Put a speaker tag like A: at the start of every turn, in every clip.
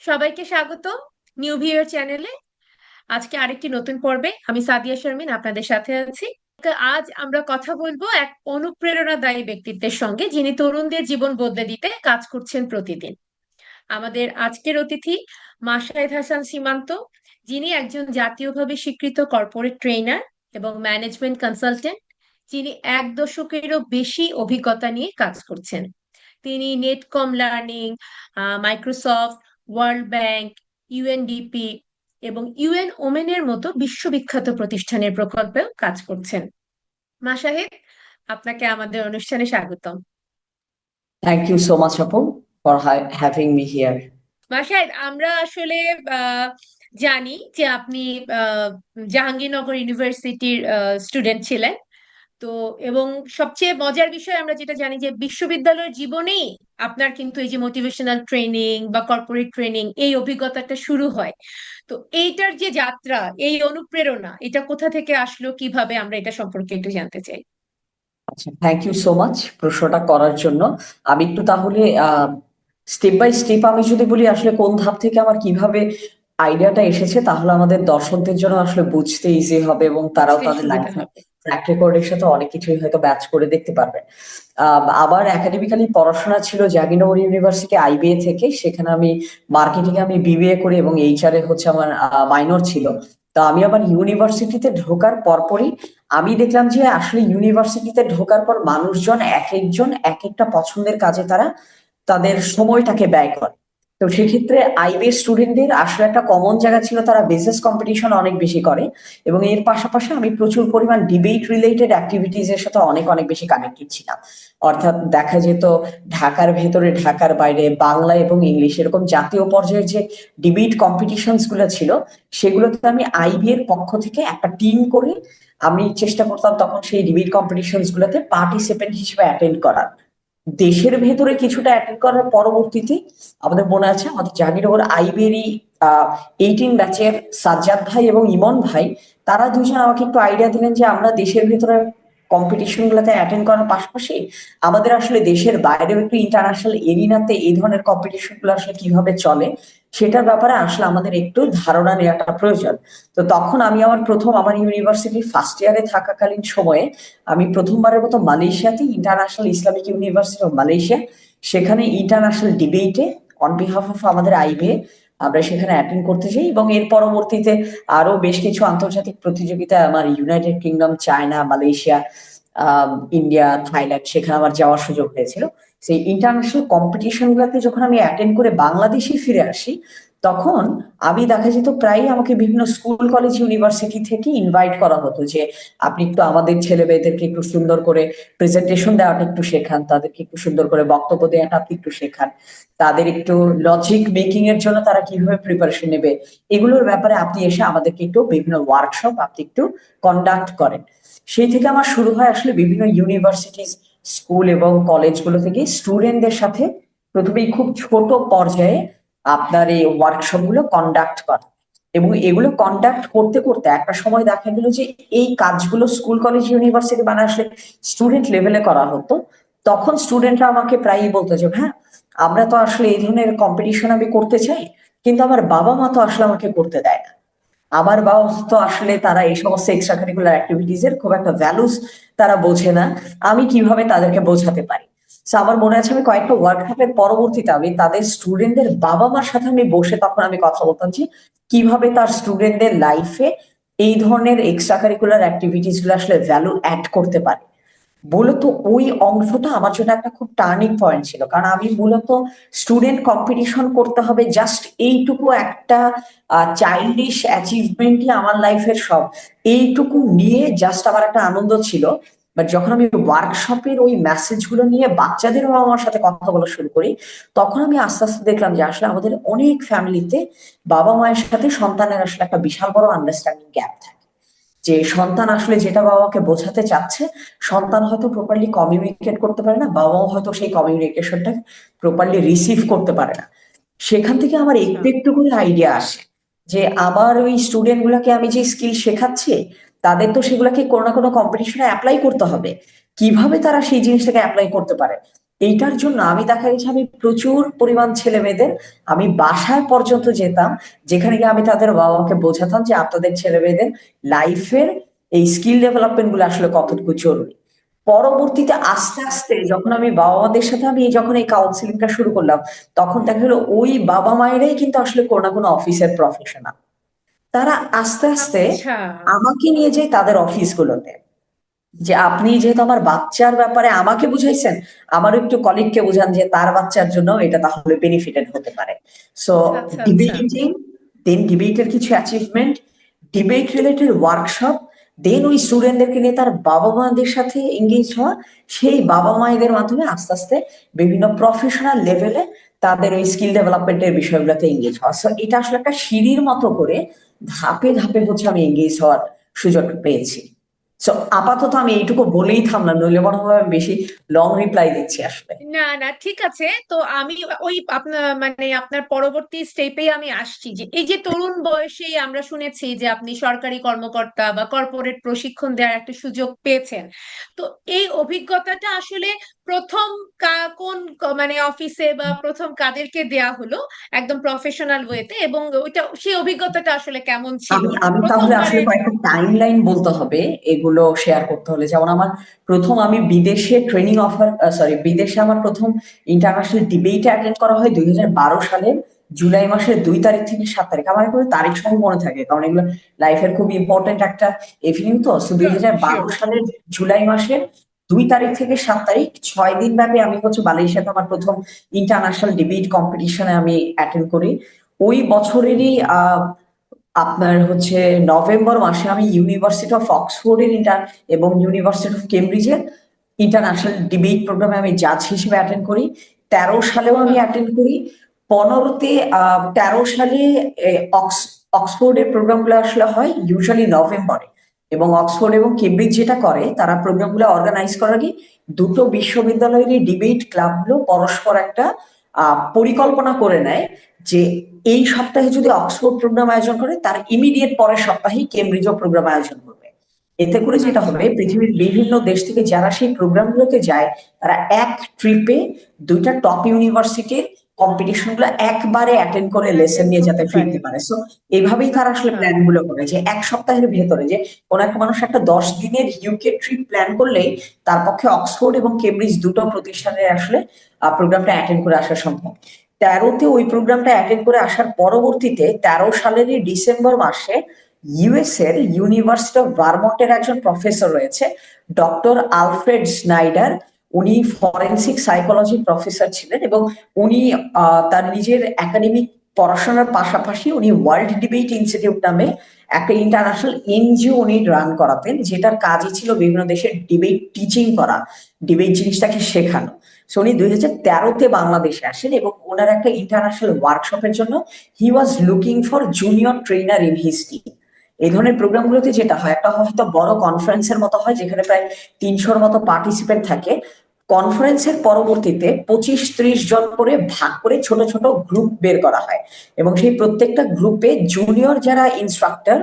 A: সবাইকে স্বাগত new viewer চ্যানেলে। আজকে আরেকটি নতুন পর্বে আমি সাদিয়া শারমিন আপনাদের সাথে আছি। আজ আমরা কথা বলবো এক অনুপ্রেরণাদায়ী ব্যক্তিত্বের সঙ্গে, যিনি তরুণদের জীবন বদলে দিতে কাজ করছেন প্রতিদিন। আমাদের আজকের অতিথি মাশায়েদ হাসান সীমান্ত, যিনি একজন জাতীয়ভাবে স্বীকৃত কর্পোরেট ট্রেনার এবং ম্যানেজমেন্ট কনসালটেন্ট, যিনি 1 দশকেরও বেশি অভিজ্ঞতা নিয়ে কাজ করছেন। তিনি Netcom learning, Microsoft, world bank, UNDP এবং ইউএন ওমেনের মতো বিশ্ববিখ্যাত প্রতিষ্ঠানের প্রকল্পেও কাজ করছেন। মাশাহেদ, আপনাকে আমাদের অনুষ্ঠানে স্বাগতম।
B: Thank you so much, Apu, for having me here.
A: মাশাহেদ, আমরা আসলে আহ, জানি যে আপনি আহ, জাহাঙ্গীরনগর ইউনিভার্সিটির স্টুডেন্ট ছিলেন। তো এবং সবচেয়ে মজার বিষয় আমরা যেটা জানি যে বিশ্ববিদ্যালয়ের জীবনেই আপনার কিন্তু এই যে মোটিভেশনাল ট্রেনিং বা কর্পোরেট ট্রেনিং এই অভিজ্ঞতাটা শুরু হয়। তো এইটার যে যাত্রা, এই অনুপ্রেরণা, এটা কোথা থেকে আসলো, কিভাবে, আমরা এটা সম্পর্কে একটু জানতে চাই।
B: আচ্ছা, থ্যাংক ইউ সো মাচ প্রশ্নটা করার জন্য। আমি একটু তাহলে স্টেপ বাই স্টেপ আমি যদি বলি আসলে কোন ধাপ থেকে আমার কিভাবে আইডিয়াটা এসেছে, তাহলে আমাদের দর্শকদের জন্য আসলে বুঝতে ইজি হবে এবং তারাও
A: বুঝতে
B: তাদের
A: সুবিধা
B: লাইফে
A: হবে।
B: ট্র্যাক রেকর্ডের সাথে অনেক কিছুই হয়তো ব্যাচ করে দেখতে পারবে। আবার একাডেমিক্যালি পড়াশোনা ছিল জাহাঙ্গীরনগর ইউনিভার্সিটি আইবিএ থেকে, সেখানে আমি মার্কেটিং আমি বিবিএ করি এবং এইচআর এ হচ্ছে আমার মাইনর ছিল। তো আমি আবার ইউনিভার্সিটিতে ঢোকার পরপরই আমি দেখলাম যে আসলে ইউনিভার্সিটিতে ঢোকার পর মানুষজন এক একজন এক একটা পছন্দের কাজে তারা তাদের সময়টাকে ব্যয় করে। তো সেক্ষেত্রে আইবি স্টুডেন্টদের আসলে একটা কমন জায়গা ছিল, তারা বিজনেস কম্পিটিশন অনেক বেশি করে এবং এর পাশাপাশি আমি প্রচুর পরিমাণ ডিবেট রিলেটেড অ্যাক্টিভিটিজ এর সাথে অনেক অনেক বেশি কানেক্টেড ছিলাম। অর্থাৎ দেখা যেত ঢাকার ভেতরে ঢাকার বাইরে বাংলা এবং ইংলিশ এরকম জাতীয় পর্যায়ের যে ডিবেট কম্পিটিশনস গুলো ছিল, সেগুলোতে আমি আইবি এর পক্ষ থেকে একটা টিম করে আমি চেষ্টা করতাম তখন সেই ডিবেট কম্পিটিশনস গুলোতে পার্টিসিপেন্ট হিসেবে অ্যাটেন্ড করার। দেশের ভেতরে কিছুটা অ্যাটেন্ড করার পরবর্তীতে আমাদের মনে আছে আমাদের জাহাঙ্গীরনগর আইবিএরই 18 ব্যাচের সাজ্জাদ ভাই এবং ইমন ভাই, তারা দুজন আমাকে একটু আইডিয়া দিলেন যে আমরা দেশের ভেতরে কম্পিটিশন গুলোতে অ্যাটেন্ড করার পাশাপাশি আমাদের আসলে দেশের বাইরেও একটু ইন্টারন্যাশনাল এরিনাতে এই ধরনের কম্পিটিশন গুলো আসলে কিভাবে চলে সেটার ব্যাপারে আসলে আমাদের একটু ধারণা নেওয়াটা প্রয়োজন। তো তখন আমি আমার প্রথম আমার ইউনিভার্সিটি ফার্স্ট ইয়ারে থাকাকালীন সময়ে আমি প্রথমবারের মতো মালয়েশিয়াতে international Islamic university of Malaysia, সেখানে ইন্টারন্যাশনাল ডিবেটে অন বিহাফ অফ আমাদের আইবিএ আমরা সেখানে অ্যাটেন্ড করতে যাই এবং এর পরবর্তীতে আরো বেশ কিছু আন্তর্জাতিক প্রতিযোগিতায় আমার United kingdom, China, Malaysia, India, Thailand সেখানে আমার যাওয়ার সুযোগ হয়েছিল। সেই ইন্টারন্যাশনাল কম্পিটিশন গুলোতে যখন আমি অ্যাটেন্ড করে বাংলাদেশে ফিরে আসি, তখন আমি দেখা যেত প্রায়ই আমাকে বিভিন্ন স্কুল কলেজ ইউনিভার্সিটি থেকে ইনভাইট করা হতো যে আপনি একটু আমাদের ছেলে মেয়েদেরকে একটু সুন্দর করে প্রেজেন্টেশন দেওয়াটা একটু শেখান, তাদেরকে একটু সুন্দর করে বক্তব্য দেওয়াটা আপনি একটু শেখান, তাদের একটু লজিক মেকিং এর জন্য তারা কিভাবে প্রিপারেশন নেবে, এগুলোর ব্যাপারে আপনি এসে আমাদেরকে একটু বিভিন্ন ওয়ার্কশপ আপনি একটু কন্ডাক্ট করেন। সেই থেকে আমার শুরু হয় আসলে বিভিন্ন ইউনিভার্সিটি, স্কুল এবং কলেজগুলো থেকে স্টুডেন্টদের সাথে প্রথমেই খুব ছোট পর্যায়ে আপনার এই ওয়ার্কশপ গুলো কন্ডাক্ট করা। এবং এগুলো কন্ডাক্ট করতে করতে একটা সময় দেখা গেল যে এই কাজগুলো স্কুল কলেজ ইউনিভার্সিটি মানে আসলে স্টুডেন্ট লেভেলে করা হতো। তখন স্টুডেন্টরা আমাকে প্রায়ই বলতো যে হ্যাঁ, আমরা তো আসলে এই ধরনের কম্পিটিশন আমি করতে চাই, কিন্তু আমার বাবা মা তো আসলে আমাকে করতে দেয় না। আমার বাবা মা তো আসলে তারা এই সমস্ত এক্সট্রা কারিকুলার অ্যাক্টিভিটিজ এর খুব একটা ভ্যালুস তারা বোঝে না, আমি কিভাবে তাদেরকে বোঝাতে পারি। So আমার মনে আছে আমি কয়েকটা ওয়ার্কশপের পরবর্তীতে আমি তাদের স্টুডেন্টদের বাবা মার সাথে আমি বসে তখন আমি কথা বলতাম যে কিভাবে তার স্টুডেন্টদের লাইফে এই ধরনের এক্সট্রা কারিকুলার অ্যাক্টিভিটিস গুলো আসলে ভ্যালু অ্যাড করতে পারে। মূলত ওই অংশটা আমার জন্য একটা খুব টার্নিং পয়েন্ট ছিল, কারণ আমি মূলত স্টুডেন্ট কম্পিটিশন করতে হবে জাস্ট এইটুকু একটা চাইল্ডিশ অ্যাচিভমেন্টই আমার লাইফের সব, এইটুকু নিয়ে জাস্ট আমার একটা আনন্দ ছিল। বাট যখন আমি ওয়ার্কশপের ওই মেসেজ গুলো নিয়ে বাচ্চাদের বাবা মার সাথে কথা বলা শুরু করি, তখন আমি আস্তে আস্তে দেখলাম যে আসলে আমাদের অনেক ফ্যামিলিতে বাবা মায়ের সাথে সন্তানের আসলে একটা বিশাল বড় আন্ডারস্ট্যান্ডিং গ্যাপ থাকে। যে সন্তান আসলে যেটা বাবাকে বোঝাতে চাচ্ছে, সন্তান হয়তো প্রপারলি কমিউনিকেট করতে পারে না, বাবাও হয়তো সেই কমিউনিকেশনটা প্রপারলি রিসিভ করতে পারে না। সেখান থেকে আমার
A: আচ্ছা।
B: একটু একটু করে আইডিয়া আসে যে আমার ওই স্টুডেন্ট গুলাকে আমি যে স্কিল শেখাচ্ছি, তাদের তো সেগুলাকে কোনো না কোনো কম্পিটিশনে অ্যাপ্লাই করতে হবে। কিভাবে তারা সেই জিনিসটাকে অ্যাপ্লাই করতে পারে, এইটার জন্য আমি দেখা গেছে আমি প্রচুর পরিমাণ ছেলে মেয়েদের আমি বাসায় পর্যন্ত যেতাম, যেখানে গিয়ে আমি তাদের বাবা মাকে বোঝাতাম যে আপনাদের ছেলে মেয়েদের লাইফের এই স্কিল ডেভেলপমেন্ট গুলো আসলে কতটুকু জরুরি। পরবর্তীতে আস্তে আস্তে যখন আমি বাবা মাদের সাথে আমি যখন এই কাউন্সিলিংটা শুরু করলাম, তখন দেখা গেলো ওই বাবা মায়েরাই কিন্তু আসলে কোনো না কোনো অফিসের প্রফেশনাল। তারা আস্তে আস্তে
A: আচ্ছা।
B: আমাকে নিয়ে যায় তাদের অফিসগুলোতে, যে আপনি যেহেতু আমার বাচ্চার ব্যাপারে আমাকে বুঝাইছেন, আমারও একটু কলিগকে বুঝান যে তার বাচ্চার জন্য এটা তাহলে বেনিফিটেড হতে পারে। সো
A: আচ্ছা আচ্ছা আচ্ছা।
B: ডিবেটিং, দেন ডিবেটের কিছু অ্যাচিভমেন্ট, ডিবেট রিলেটেড ওয়ার্কশপ, দেন ওই স্টুডেন্টদেরকে নিয়ে তার বাবা মাদের সাথে এঙ্গেজ হওয়া, সেই বাবা মায়েদের মাধ্যমে আস্তে আস্তে বিভিন্ন প্রফেশনাল লেভেলে তাদের ওই স্কিল ডেভেলপমেন্টের বিষয়গুলোতে এঙ্গেজ হওয়া। সো এটা আসলে একটা সিঁড়ির মতো করে ধাপে ধাপে হচ্ছে আমি এঙ্গেজ হওয়ার সুযোগ পেয়েছি। সো আপাতত আমি এইটুকু বলেই থামলাম, নইলে মনে হয় আমি বেশি লং রিপ্লাই দিচ্ছি আসলে।
A: না না, ঠিক আছে। তো আমি ওই আপনার মানে আপনার পরবর্তী স্টেপে আমি আসছি, যে এই যে তরুণ বয়সেই আমরা শুনেছি যে আপনি সরকারি কর্মকর্তা বা কর্পোরেট প্রশিক্ষণ দেওয়ার একটা সুযোগ পেয়েছেন। তো এই অভিজ্ঞতাটা আসলে প্রথম কোন মানে অফিসে বা প্রথম কাদেরকে দেয়া হলো একদম প্রফেশনাল ওয়েতে, এবং ওইটা সেই অভিজ্ঞতাটা আসলে কেমন ছিল
B: আমি আমি তাহলে আসলে
A: প্রথমবারের?
B: কয়েকটা টাইম লাইন বলতে হবে এগুলো শেয়ার করতে হলে। যেমন আমার প্রথম আমি বিদেশে ট্রেনিং অফার, সরি, বিদেশে আমার প্রথম ইন্টারন্যাশনাল ডিবেট অ্যাটেন্ড করা হয় 2012 সালের জুলাই মাসের 2 তারিখ থেকে 7 তারিখ। আমার এগুলো তারিখ সব মনে থাকে, কারণ এগুলো লাইফের খুব ইম্পর্টেন্ট একটা ইভেনিং। তো দুই
A: শিওর
B: হাজার বারো
A: শিওর।
B: সালের জুলাই মাসের 2 তারিখ থেকে 7 তারিখ 6 দিন ব্যাপী আমি হচ্ছে মালয়েশিয়াতে আমার প্রথম ইন্টারন্যাশনাল ডিবেট কম্পিটিশনে আমি অ্যাটেন্ড করি। ওই বছরেরই আপনার হচ্ছে নভেম্বর মাসে আমি ইউনিভার্সিটি অফ অক্সফোর্ডের এবং ইউনিভার্সিটি অফ কেমব্রিজের ইন্টারন্যাশনাল ডিবেট প্রোগ্রামে আমি জাজ হিসেবে অ্যাটেন্ড করি। 13 সালেও আমি
A: বাহ।
B: অ্যাটেন্ড করি। 15তে 13 সালে অক্সফোর্ডের প্রোগ্রামগুলো আসলে হয় ইউজুয়ালি নভেম্বরে, এবং অক্সফোর্ড এবং কেমব্রিজ যেটা করে তারা প্রোগ্রামগুলো অর্গানাইজ করার আগে দুটো বিশ্ববিদ্যালয়ের ডিবেট ক্লাবগুলো পরস্পর একটা পরিকল্পনা করে নেয় যে এই সপ্তাহে যদি অক্সফোর্ড প্রোগ্রাম আয়োজন করে তার ইমিডিয়েট পরের সপ্তাহেই কেমব্রিজও প্রোগ্রাম আয়োজন করবে। এতে করে যেটা
A: আচ্ছা।
B: হবে, পৃথিবীর বিভিন্ন দেশ থেকে যারা সেই প্রোগ্রামগুলোতে যায় তারা এক ট্রিপে দুইটা টপ ইউনিভার্সিটির কম্পিটিশন গুলো একবারে অ্যাটেন্ড করে লেসন
A: অ্যাটেন্ড
B: নিয়ে যাতে
A: করতে পারে।
B: ফিরতে পারে। সো এইভাবেই তারা আসলে
A: আচ্ছা।
B: প্ল্যান গুলো করে যে এক সপ্তাহের ভেতরে যে কোন একটা মানুষ একটা 10 দিনের ইউকে ট্রিপ প্ল্যান করলেই তার পক্ষে অক্সফোর্ড এবং কেমব্রিজ দুটো প্রতিষ্ঠানের আসলে প্রোগ্রামটা অ্যাটেন্ড করে আসা সম্ভব। 13তে ওই প্রোগ্রামটা অ্যাটেন্ড করে আসার পরবর্তীতে 13 সালেরই ডিসেম্বর মাসে ইউএস এর ইউনিভার্সিটি অফ ভারমন্টের একজন প্রফেসর রয়েছে, ডক্টর আলফ্রেড স্নাইডার। উনি ফরেনসিক সাইকোলজি প্রফেসর ছিলেন, এবং উনি তার নিজের একাডেমিক পড়াশোনার পাশাপাশি উনি ওয়ার্ল্ড ডিবেট ইনস্টিটিউট নামে একটা ইন্টারন্যাশনাল এনজিও উনি রান করাতেন, যেটার কাজই ছিল বিভিন্ন দেশের ডিবেট টিচিং করা, ডিবেট জিনিসটাকে শেখানো। সো উনি 2013তে বাংলাদেশে আসেন এবং ওনার একটা ইন্টারন্যাশনাল ওয়ার্কশপের জন্য he was looking for junior trainer in his team. এই ধরনের প্রোগ্রামগুলোতে যেটা হয়, একটা হয়তো বড় কনফারেন্সের মতো হয় যেখানে প্রায় 300-র মতো পার্টিসিপেন্ট থাকে। কনফারেন্সের পরবর্তীতে 25-30 জন করে ভাগ করে ছোট ছোট গ্রুপ বের করা হয়, এবং সেই প্রত্যেকটা গ্রুপে জুনিয়র যারা ইনস্ট্রাক্টর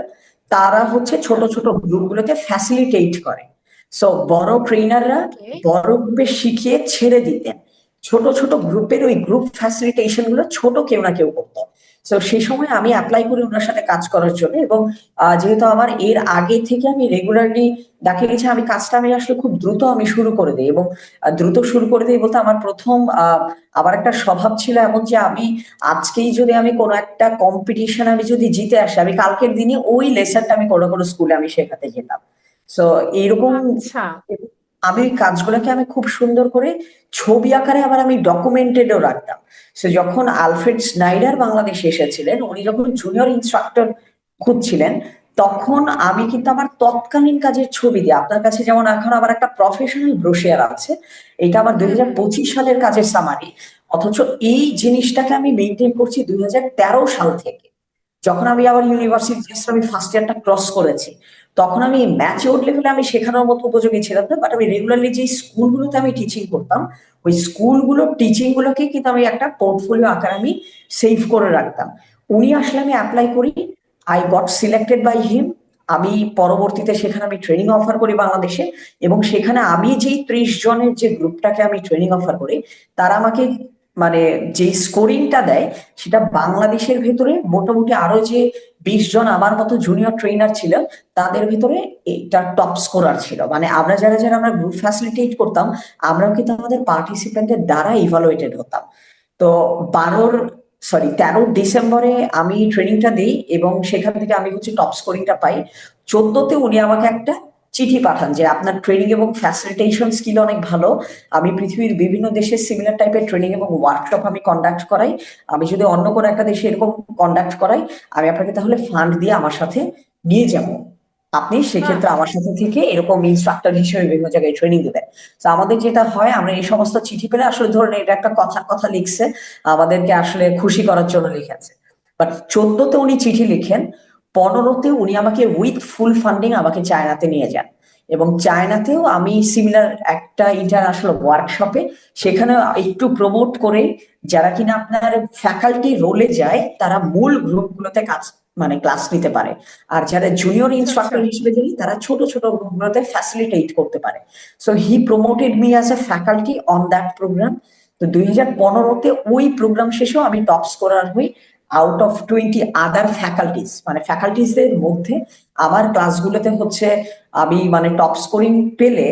B: তারা হচ্ছে ছোট ছোট গ্রুপগুলোকে ফ্যাসিলিটেট করে। সো বড় ট্রেনাররা
A: ওকে।
B: বড় গ্রুপে শিখিয়ে ছেড়ে দিতেন, ছোট ছোট গ্রুপের ওই গ্রুপ ফ্যাসিলিটেশন গুলো ছোট কেউ না কেউ করতো। তো সেই সময় আমি অ্যাপ্লাই করি ওনার সাথে কাজ করার জন্য, এবং যেহেতু আমার এর আগে থেকে আমি রেগুলারলি দেখা গেছে আমি কাজটা আমি আসলে খুব দ্রুত আমি শুরু করে দিই, এবং দ্রুত শুরু করে দিই বলতে আমার প্রথম আবার একটা স্বভাব ছিল এমন যে আমি আজকেই যদি আমি কোনো একটা কম্পিটিশন আমি যদি জিতে আসি, আমি কালকের দিনে ওই লেসনটা আমি কোনো কোনো স্কুলে আমি শেখাতে যেতাম। সো এইরকম
A: আচ্ছা।
B: আমি ওই কাজগুলোকে আমি খুব সুন্দর করে ছবি আকারে আবার আমি ডকুমেন্টেডও রাখতাম। সো যখন আলফ্রেড স্নাইডার বাংলাদেশে এসেছিলেন, উনি যখন জুনিয়র ইনস্ট্রাক্টর খুঁজছিলেন, তখন আমি কিন্তু আমার তৎকালীন কাজের ছবি দিয়ে, আপনার কাছে যেমন এখন আবার একটা প্রফেশনাল ব্রোশিয়ার আছে, এটা আমার দুই
A: হুম
B: হাজার
A: হুম।
B: পঁচিশ সালের কাজের সামারি, অথচ এই জিনিসটাকে আমি মেনটেন করছি 2013 সাল থেকে। যখন আমি আবার ইউনিভার্সিটি আমি ফার্স্ট ইয়ারটা ক্রস করেছি, তখন আমি ম্যাচিওর লেভেলে আমি শেখানোর মতো উপযোগী ছিলাম না, বাট আমি রেগুলারলি যে স্কুলগুলোতে আমি টিচিং করতাম, ওই স্কুলগুলো টিচিং গুলোকে কিন্তু আমি একটা পোর্টফোলিও আকারে আমি সেভ করে রাখতাম। উনি আসলে আমি অ্যাপ্লাই করি, I got selected by him. আমি পরবর্তীতে সেখানে আমি ট্রেনিং অফার করি বাংলাদেশে, এবং সেখানে আমি যেই 30 জনের যে গ্রুপটাকে আমি ট্রেনিং অফার করি, তারা আমাকে মানে যে স্কোরিংটা দেয়, সেটা বাংলাদেশের ভেতরে মোটামুটি আরো যে 20 জন আমার মতো জুনিয়র ট্রেনার ছিল, তাদের ভিতরে এটা টপ স্কোরার ছিল। মানে আমরা যারা যারা আমরা গ্রুপ ফ্যাসিলিটেট করতাম, আমরাও কিন্তু আমাদের পার্টিসিপেন্টের দ্বারা ইভালুয়েটেড হতাম। তো 13 ডিসেম্বরে আমি ট্রেনিংটা দিই এবং সেখান থেকে আমি হচ্ছে টপ স্কোরিংটা পাই। 14তে উনি আমাকে একটা চিঠি পাঠান যে আপনার ট্রেনিং এবং ফ্যাসিলিটেশন স্কিল অনেক ভালো, আমি পৃথিবীর বিভিন্ন দেশে সিমিলার টাইপের ট্রেনিং এবং ওয়ার্কশপ আমি কন্ডাক্ট করাই, আমি যদি অন্য কোনো একটা দেশে এরকম কন্ডাক্ট করাই, আমি আপনাকে তাহলে ফান্ড দিয়ে আমার সাথে নিয়ে যাবো, আপনি
A: বাহ।
B: সেক্ষেত্রে আমার সাথে থেকে এরকম ইনস্ট্রাক্টর হিসেবে বিভিন্ন জায়গায় ট্রেনিং দিবেন। তো আমাদের যেটা হয়, আমরা এই সমস্ত চিঠি পেলে আসলে ধরুন এটা একটা কথা কথা লিখছে, আমাদেরকে আসলে খুশি করার জন্য লিখেছে। বাট 14তে উনি চিঠি লিখেন, 15তে উনি আমাকে উইথ ফুল ফান্ডিং আমাকে চায়নাতে নিয়ে যান, এবং চায়নাতেও আমি সিমিলার একটা ইন্টারন্যাশনাল ওয়ার্কশপে সেখানে একটু প্রমোট করে, যারা কিনা আপনার ফ্যাকাল্টি রোলে যায় তারা মূল গ্রুপগুলোতে কাজ মানে ক্লাস নিতে পারে, আর যারা জুনিয়র
A: আচ্ছা আচ্ছা।
B: ইনস্ট্রাক্টর হিসেবে যাই তারা ছোট ছোট গ্রুপগুলোতে ফ্যাসিলিটেট করতে পারে। So he promoted me as a faculty on that program. তো 2015তে ওই প্রোগ্রাম শেষেও আমি টপ স্কোরার হই আউট অফ 20 আদার ফ্যাকাল্টিজ, মানে ফ্যাকাল্টিজদের মধ্যে আমার ক্লাসগুলোতে হচ্ছে আমি মানে টপ স্কোরিং পেলে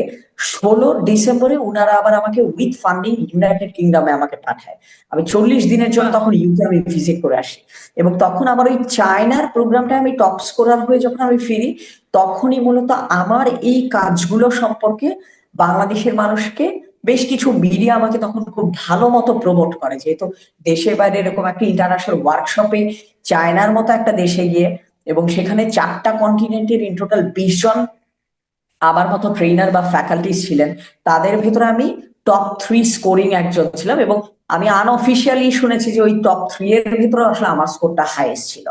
B: 16 ডিসেম্বরে ওনারা আবার আমাকে উইথ ফান্ডিং ইউনাইটেড কিংডমে আমাকে পাঠায়। আমি 40 দিনের জন্য
A: বাহ।
B: তখন ইউকে আমি ভিজিট করে আসি, এবং তখন আমার ওই চায়নার প্রোগ্রামটা আমি টপ স্কোরার হয়ে যখন আমি ফিরি, তখনই মূলত আমার এই কাজগুলো সম্পর্কে বাংলাদেশের মানুষকে বেশ কিছু মিডিয়া আমাকে তখন খুব ভালো মতো প্রমোট করে, যেহেতু দেশের বাইরে এরকম একটা ইন্টারন্যাশনাল ওয়ার্কশপে চায়নার মতো একটা দেশে গিয়ে, এবং সেখানে 4টা কন্টিনেন্টের ইন টোটাল 20 জন আমার মতো ট্রেনার বা ফ্যাকাল্টিস ছিলেন, তাদের ভেতরে আমি টপ 3 স্কোরিং একজন ছিলাম, এবং আমি আনঅফিসিয়ালি শুনেছি যে ওই টপ 3 এর ভিতরে আসলে আমার স্কোরটা হাইয়েস্ট ছিল,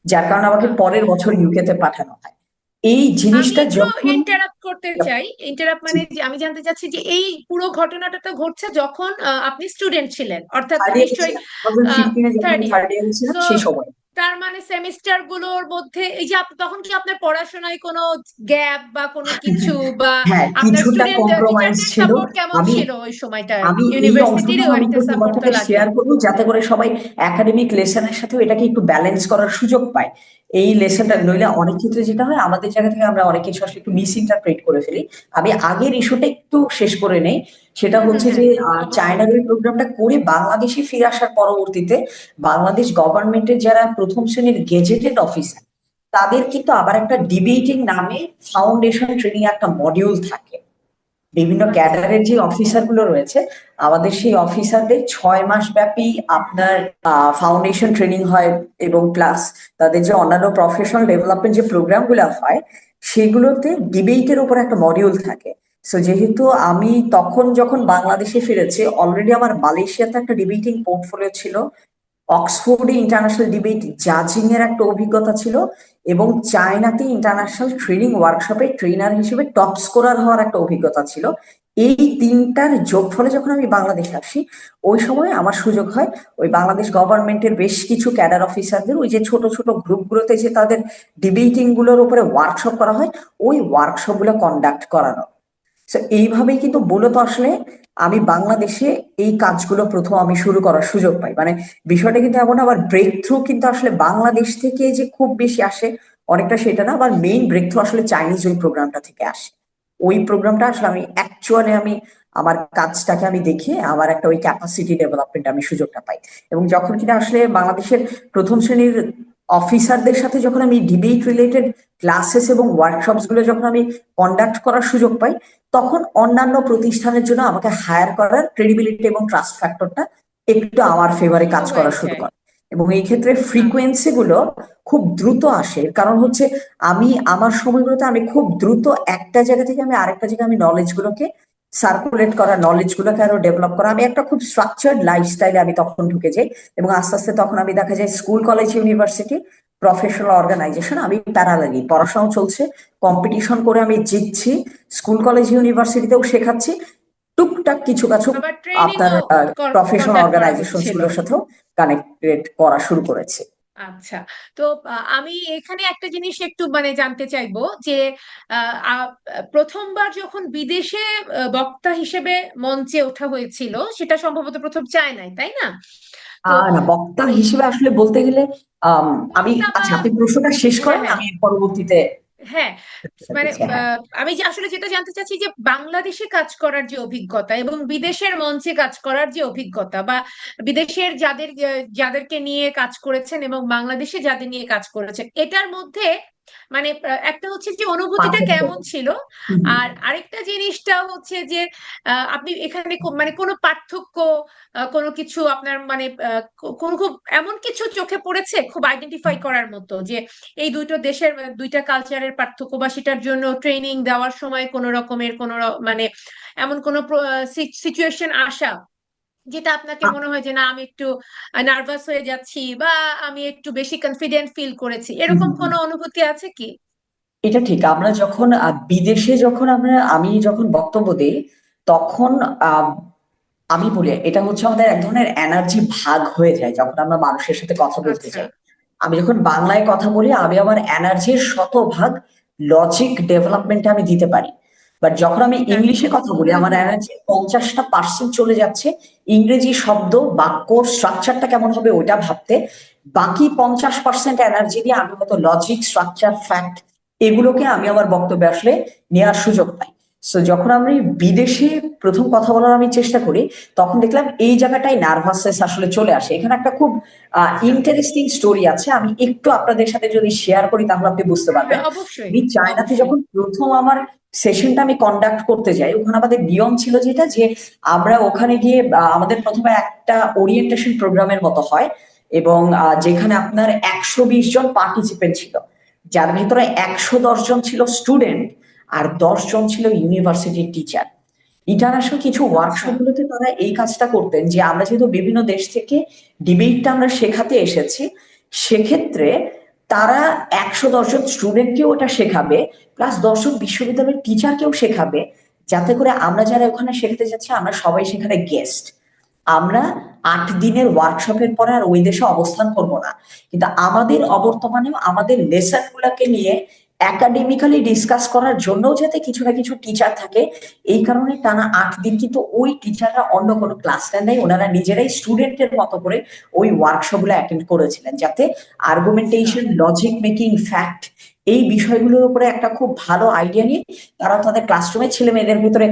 B: যার কারণে আমাকে
A: বাহ।
B: পরের বছর ইউকে তে পাঠানো হয়। এই
A: আমি
B: জিনিসটা
A: একটু
B: যখন
A: ইন্টারাপ্ট করতে চাই। ইন্টারাপ্ট মানে যে আমি জানতে চাচ্ছি যে এই পুরো ঘটনাটা তো ঘটছে যখন আপনি স্টুডেন্ট ছিলেন, অর্থাৎ
B: থার্ড ইয়ারে
A: নিশ্চয়ই
B: ছিলাম, 2015-এ যখন
A: থার্ড
B: আমি
A: ইয়ার।
B: থার্ড ইয়ারে ছিলাম
A: সো
B: সেই সময়।
A: তার মানে সেমিস্টার গুলোর মধ্যে এই যে তখন কি আপনার পড়াশোনায় কোনো গ্যাপ বা কোনো কিছু, বা
B: হ্যাঁ,
A: আপনার
B: কিছুটা
A: স্টুডেন্ট
B: কম্প্রোমাইজ
A: টিচারদের
B: ছিল।
A: সাপোর্ট কেমন
B: আমি
A: ছিল ওই সময়টা?
B: আমি এই অংশটাও
A: ইউনিভার্সিটিরও
B: আমি
A: একটা
B: একটু তোমার
A: সাপোর্ট তো
B: সাথে
A: লাগবে।
B: শেয়ার করবো, যাতে করে সবাই একাডেমিক লেসনের সাথেও এটাকে একটু ব্যালেন্স করার সুযোগ পায়। এই লেসনটা নইলে অনেক ক্ষেত্রে যেটা হয়, আমাদের জায়গা থেকে আমরা অনেক কিছু আসলে একটু মিস ইন্টারপ্রেট করে ফেলি। আমি আগের ইস্যুটা একটু শেষ করে নেই। সেটা
A: হুম হুম
B: হচ্ছে যে
A: হুম। অবশ্যই।
B: চায়নার ওই প্রোগ্রামটা করে বাংলাদেশে ফিরে আসার পরবর্তীতে বাংলাদেশ গভর্নমেন্টের যারা প্রথম শ্রেণীর গেজেটেড অফিসার, তাদের কিন্তু আবার একটা ডিবেটিং নামে ফাউন্ডেশন ট্রেনিং একটা মডিউল থাকে। বিভিন্ন
A: আচ্ছা।
B: ক্যাডারের যে অফিসার গুলো রয়েছে, আমাদের সেই অফিসারদের 6 মাস ব্যাপী আপনার ফাউন্ডেশন ট্রেনিং হয়, এবং প্লাস তাদের যে অন্যান্য প্রফেশনাল ডেভেলপমেন্ট যে প্রোগ্রাম গুলো হয়, সেগুলোতে ডিবেটের উপর একটা মডিউল থাকে। সো যেহেতু আমি তখন যখন বাংলাদেশে ফিরেছি, অলরেডি আমার মালয়েশিয়াতে একটা ডিবেটিং পোর্টফোলিও ছিল, অক্সফোর্ডে ইন্টারন্যাশনাল ডিবেট জাজিং এর একটা অভিজ্ঞতা ছিল, এবং চায়নাতে ইন্টারন্যাশনাল ট্রেনিং ওয়ার্কশপে ট্রেনার হিসেবে টপ স্কোরার হওয়ার একটা অভিজ্ঞতা ছিল। এই তিনটার যোগফলে যখন আমি বাংলাদেশে আসি, ওই সময় আমার সুযোগ হয় ওই বাংলাদেশ গভর্নমেন্টের বেশ কিছু ক্যাডার অফিসারদের ওই যে ছোট ছোট গ্রুপগুলোতে যে তাদের ডিবেটিং গুলোর উপরে ওয়ার্কশপ করা হয়, ওই ওয়ার্কশপ গুলো কন্ডাক্ট করানো। So এইভাবেই কিন্তু মূলত আসলে আমি বাংলাদেশে এই কাজগুলো প্রথম আমি শুরু করার সুযোগ পাই। মানে বিষয়টা কিন্তু এমন, আবার ব্রেক থ্রু কিন্তু আসলে বাংলাদেশ থেকে যে খুব বেশি আসে অনেকটা সেটা না, আবার মেইন ব্রেক থ্রু আসলে চাইনিজ ওই প্রোগ্রামটা থেকে আসে। ওই প্রোগ্রামটা আসলে আমি অ্যাকচুয়ালি আমি আমার কাজটাকে আমি দেখে আমার একটা ওই ক্যাপাসিটি ডেভেলপমেন্ট আমি সুযোগটা পাই। এবং যখন কিনা আসলে বাংলাদেশের প্রথম শ্রেণীর অফিসারদের সাথে যখন আমি ডিবেট রিলেটেড ক্লাসেস এবং ওয়ার্কশপস গুলো যখন আমি কন্ডাক্ট করার সুযোগ পাই, তখন অন্যান্য প্রতিষ্ঠানের জন্য আমাকে হায়ার করার ক্রেডিবিলিটি এবং ট্রাস্ট ফ্যাক্টরটা একটু আমার ফেভারে
A: শুরু
B: কাজ করা
A: হয়ে
B: শুরু
A: যায়।
B: করে। এবং এই ক্ষেত্রে
A: বাহ।
B: ফ্রিকোয়েন্সি গুলো খুব দ্রুত আসে, এর কারণ হচ্ছে আমি আমার সময়গুলোতে আমি খুব দ্রুত একটা জায়গা থেকে আমি আরেকটা জায়গায় আমি নলেজ গুলোকে সার্কুলেট করা, নলেজ গুলোকে আরো ডেভেলপ করা, আমি একটা খুব স্ট্রাকচার্ড লাইফস্টাইলে আমি তখন ঢুকে যাই। এবং আস্তে আস্তে তখন আমি দেখা যায় school college university professional organization আমি প্যারালালি পড়াশোনাও চলছে, কম্পিটিশন করে আমি জিতছি, স্কুল কলেজ ইউনিভার্সিটিতেও শেখাচ্ছি, টুকটাক কিছু কিছু
A: আবার
B: আপনার
A: ট্রেনিংও
B: প্রফেশনাল
A: কন্ডাক্ট করা
B: অর্গানাইজেশন
A: হচ্ছিল।
B: গুলোর সাথেও কানেক্টেড করা শুরু করেছি।
A: আচ্ছা। তো আমি এখানে একটা জিনিস একটু মানে জানতে চাইবো যে প্রথমবার যখন বিদেশে বক্তা হিসেবে মঞ্চে ওঠা হয়েছিল, সেটা সম্ভবত প্রথম চায়নায়, তাই না? তো
B: না, বক্তা হিসেবে আসলে বলতে গেলে আম, আমি
A: বক্তা বা
B: আচ্ছা, আপনি প্রশ্নটা শেষ
A: হ্যাঁ,
B: করেন,
A: হ্যাঁ,
B: আমি এর পরবর্তীতে
A: হ্যাঁ,
B: উত্তর
A: মানে
B: দিচ্ছি। হ্যাঁ,
A: আমি যে আসলে যেটা জানতে চাচ্ছি যে বাংলাদেশে কাজ করার যে অভিজ্ঞতা এবং বিদেশের মঞ্চে কাজ করার যে অভিজ্ঞতা, বা বিদেশের যাদেরকে নিয়ে কাজ করেছেন এবং বাংলাদেশে যাদের নিয়ে কাজ করেছেন, এটার মধ্যে মানে একটা হচ্ছে যে অনুভূতিটা
B: পার্থক্য।
A: কেমন ছিল,
B: হুম,
A: আর আরেকটা জিনিসটা হচ্ছে যে আপনি এখানে মানে কোনো পার্থক্য, কোনো কিছু আপনার মানে কোন খুব এমন কিছু চোখে পড়েছে খুব আইডেন্টিফাই করার মতো, যে এই দুটো দেশের দুইটা কালচারের পার্থক্য, বা সেটার জন্য ট্রেনিং দেওয়ার সময় কোনো রকমের মানে এমন কোনো সিচুয়েশন আসা যেটা আপনাকে
B: হুম।
A: মনে হয় যে না আমি একটু নার্ভাস হয়ে যাচ্ছি, বা আমি একটু বেশি কনফিডেন্ট ফিল করেছি,
B: হুম,
A: এরকম
B: হুম, হুম।
A: কোনো অনুভূতি আছে কি?
B: এটা ঠিক, আমরা যখন বিদেশে যখন আমি যখন বক্তব্য দিই তখন আহ, আমি বলি এটা হচ্ছে আমাদের এক ধরনের এনার্জি ভাগ হয়ে যায় যখন আমরা মানুষের সাথে কথা বলতে
A: আচ্ছা,
B: যাই। আমি যখন বাংলায় কথা বলি আমি আমার এনার্জির শতভাগ লজিক ডেভেলপমেন্টে আমি দিতে পারি, বাট যখন আমি ইংলিশে
A: একদম।
B: কথা বলি
A: হুম,
B: আমার
A: হুম।
B: এনার্জি 50% চলে যাচ্ছে ইংরেজি শব্দ, বাক্য স্ট্রাকচারটা কেমন হবে ওইটা ভাবতে। বাকি 50% এনার্জি দিয়ে আমি হয়তো লজিক, স্ট্রাকচার, ফ্যাক্ট এগুলোকে আমি আমার বক্তব্যে আসলে নেওয়ার সুযোগ পাই। সো যখন আমি বিদেশে প্রথম কথা বলার আমি চেষ্টা করি তখন দেখলাম এই জায়গাটাই নার্ভাসনেস আসলে চলে আসে। এখানে একটা খুব
A: আচ্ছা।
B: ইন্টারেস্টিং স্টোরি আছে, আমি একটু আপনাদের সাথে যদি শেয়ার করি তাহলে আপনি বুঝতে পারবেন।
A: হ্যাঁ, অবশ্যই,
B: আমি চায়নাতে
A: অবশ্যই।
B: যখন প্রথম আমার সেশনটা আমি কন্ডাক্ট করতে যাই, ওখানে আমাদের নিয়ম ছিল যেটা যে আমরা ওখানে গিয়ে আমাদের প্রথমে একটা ওরিয়েন্টেশন প্রোগ্রামের মতো হয়, এবং যেখানে আপনার 120 জন পার্টিসিপেন্ট ছিল, যার ভিতরে 110 জন ছিল স্টুডেন্ট আর 10 জন ছিল ইউনিভার্সিটির টিচার। ইন্টারন্যাশনাল কিছু
A: আচ্ছা,
B: ওয়ার্কশপ গুলোতে তারা এই কাজটা করতেন যে আমরা যেহেতু বিভিন্ন দেশ থেকে ডিবেটটা আমরা শেখাতে এসেছি, সেক্ষেত্রে তারা 110 জন স্টুডেন্টকেও ওটা শেখাবে, প্লাস 10 জন বিশ্ববিদ্যালয়ের টিচারকেও শেখাবে, যাতে করে আমরা যারা ওখানে শেখাতে যাচ্ছি আমরা সবাই সেখানে গেস্ট। আমরা 8 দিনের ওয়ার্কশপের পরে আর ওই দেশে অবস্থান করব না, কিন্তু আমাদের অবর্তমানেও আমাদের লেসন গুলাকে নিয়ে একাডেমিক্যালি ডিসকাস করার জন্য যাতে কিছু না কিছু টিচার থাকে। এই কারণে টানা 8 দিন কিন্তু ওই টিচাররা অন্য কোনো ক্লাস নেন নাই, ওনারা নিজেরাই স্টুডেন্টের মতো করে ওই ওয়ার্কশপ গুলো অ্যাটেন্ড করেছিলেন, যাতে
A: আচ্ছা,
B: আর্গুমেন্টেশন, লজিক মেকিং, ফ্যাক্ট এই বিষয়গুলোর উপরে একটা খুব ভালো আইডিয়া নিয়ে তারা তাদের ক্লাসরুমের ছেলে মেয়েদের ভিতরে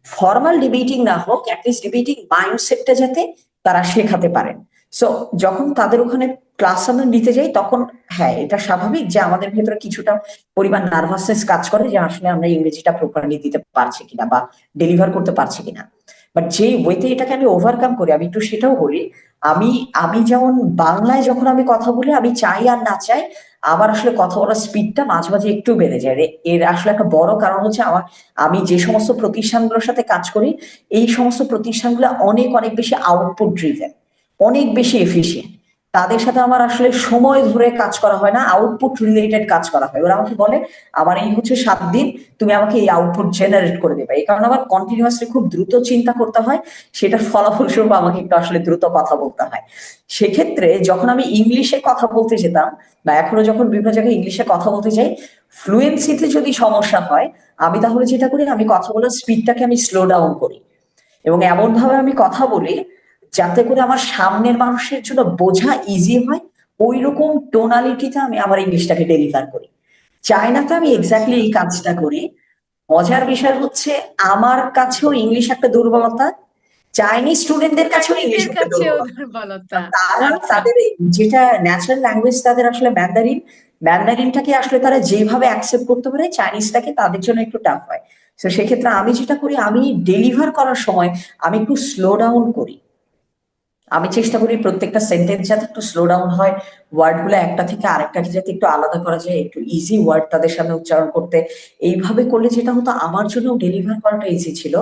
B: ফর্মাল ডিবেটিং না হোক, অ্যাটলিস্ট ডিবেটিং মাইন্ডসেটটা যাতে তারা শেখাতে পারেন। সো যখন তাদের ওখানে ক্লাস আমরা নিতে যাই তখন হ্যাঁ এটা স্বাভাবিক যে আমাদের ভেতরে কিছুটা পরিমাণ নার্ভাসনেস কাজ করে যে আসলে আমরা ইংরেজিটা প্রপারলি দিতে পারছি কিনা বা ডেলিভার করতে পারছি কিনা। বাট যে ওয়েতে এটাকে আমি ওভারকাম করি আমি একটু সেটাও বলি। আমি আমি যেমন বাংলায় যখন আমি কথা বলি আমি চাই আর না চাই আমার আসলে কথা বলার স্পিডটা মাঝে মাঝে একটু বেড়ে যায়। এর আসলে একটা বড় কারণ হচ্ছে আমি যে সমস্ত প্রতিষ্ঠানগুলোর সাথে কাজ করি এই সমস্ত প্রতিষ্ঠানগুলো অনেক অনেক বেশি আউটপুট ড্রিভেন, অনেক বেশি এফিশিয়েন্ট। তাদের সাথে আমার আসলে সময় ধরে কাজ করা হয় না, আউটপুট রিলেটেড কাজ করা হয়। ওরা আমাকে বলে আমার এই হচ্ছে 7 দিন, তুমি আমাকে এই আউটপুট জেনারেট করে দেবে। এই কারণে আমার কন্টিনিউয়াসলি খুব দ্রুত চিন্তা করতে হয়, সেটার ফলাফল স্বরূপ আমাকে একটু আসলে দ্রুত কথা বলতে হয়। সেক্ষেত্রে যখন আমি ইংলিশে কথা বলতে যেতাম বা এখনো যখন বিভিন্ন জায়গায় ইংলিশে কথা বলতে যাই, ফ্লুয়েন্সিতে যদি সমস্যা হয় আমি তাহলে যেটা করি আমি কথা বলার স্পিডটাকে আমি স্লো ডাউন করি, এবং এমন ভাবে আমি কথা বলি যাতে করে আমার সামনের মানুষের জন্য বোঝা ইজি হয়। ওই রকম টোনালিটিতে আমি আমার ইংলিশটাকে ডেলিভার করি। চায়নাতে আমি এক্স্যাক্টলি
A: আচ্ছা।
B: এই কাজটা করি। মজার বিষয় হচ্ছে আমার কাছেও ইংলিশ একটা দুর্বলতা, চাইনিজ স্টুডেন্টদের কাছেও ইংলিশ
A: চাইনিজদের
B: একটা
A: কাছেও
B: দুর্বলতা।
A: দুর্বলতা।
B: তারা
A: আচ্ছা,
B: তাদের যেটা ন্যাচারাল ল্যাঙ্গুয়েজ তাদের আসলে ম্যান্ডারিন, ম্যান্ডারিনটাকে আসলে তারা যেভাবে অ্যাকসেপ্ট করতে পারে চাইনিজটাকে তাদের জন্য একটু টাফ হয়। তো সেক্ষেত্রে আমি যেটা করি আমি ডেলিভার করার সময় আমি একটু স্লো ডাউন করি। আমি চেষ্টা করি প্রত্যেকটা সেন্টেন্স যাতে একটু স্লো ডাউন হয়, ওয়ার্ড গুলো একটা থেকে আরেকটাকে যাতে একটু আলাদা করা যায়, একটু ইজি ওয়ার্ড তাদের সামনে উচ্চারণ করতে। এইভাবে করলে যেটা হতো আমার জন্য ডেলিভার করাটা ইজি ছিল,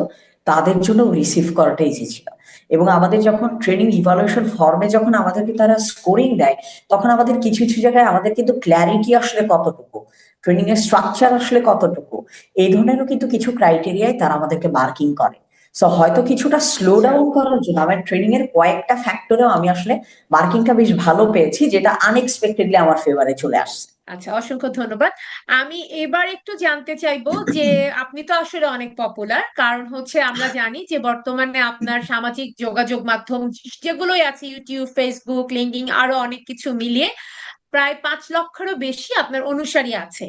B: তাদের জন্য রিসিভ করাটা ইজি ছিল। এবং আমাদের যখন ট্রেনিং ইভালুয়েশন ফর্মে যখন আমাদেরকে তারা স্কোরিং দেয় তখন আমাদের কিছু কিছু জায়গায় আমাদের কিন্তু ক্ল্যারিটি আসলে কতটুকু, ট্রেনিং এর স্ট্রাকচার আসলে কতটুকু, এই ধরনেরও কিন্তু কিছু ক্রাইটেরিয়ায় তারা আমাদেরকে মার্কিং করে। সো হয়তো কিছুটা স্লো
A: আচ্ছা
B: ডাউন করার জন্য আমার ট্রেনিং এর কয়েকটা ফ্যাক্টরেও আমি আসলে মার্কিংটা বেশ ভালো পেয়েছি, যেটা আনএক্সপেক্টেডলি আমার ফেভারে চলে আসছে।
A: আচ্ছা, অসংখ্য ধন্যবাদ। আমি এবার একটু জানতে চাইবো যে আপনি তো আসলে অনেক পপুলার, কারণ হচ্ছে আমরা জানি যে বর্তমানে আপনার সামাজিক যোগাযোগ মাধ্যম যেগুলোই আছে, ইউটিউব, ফেসবুক, লিঙ্কডইন, আরো অনেক কিছু মিলিয়ে প্রায় 5 লক্ষেরও বেশি আপনার অনুসারী আছে।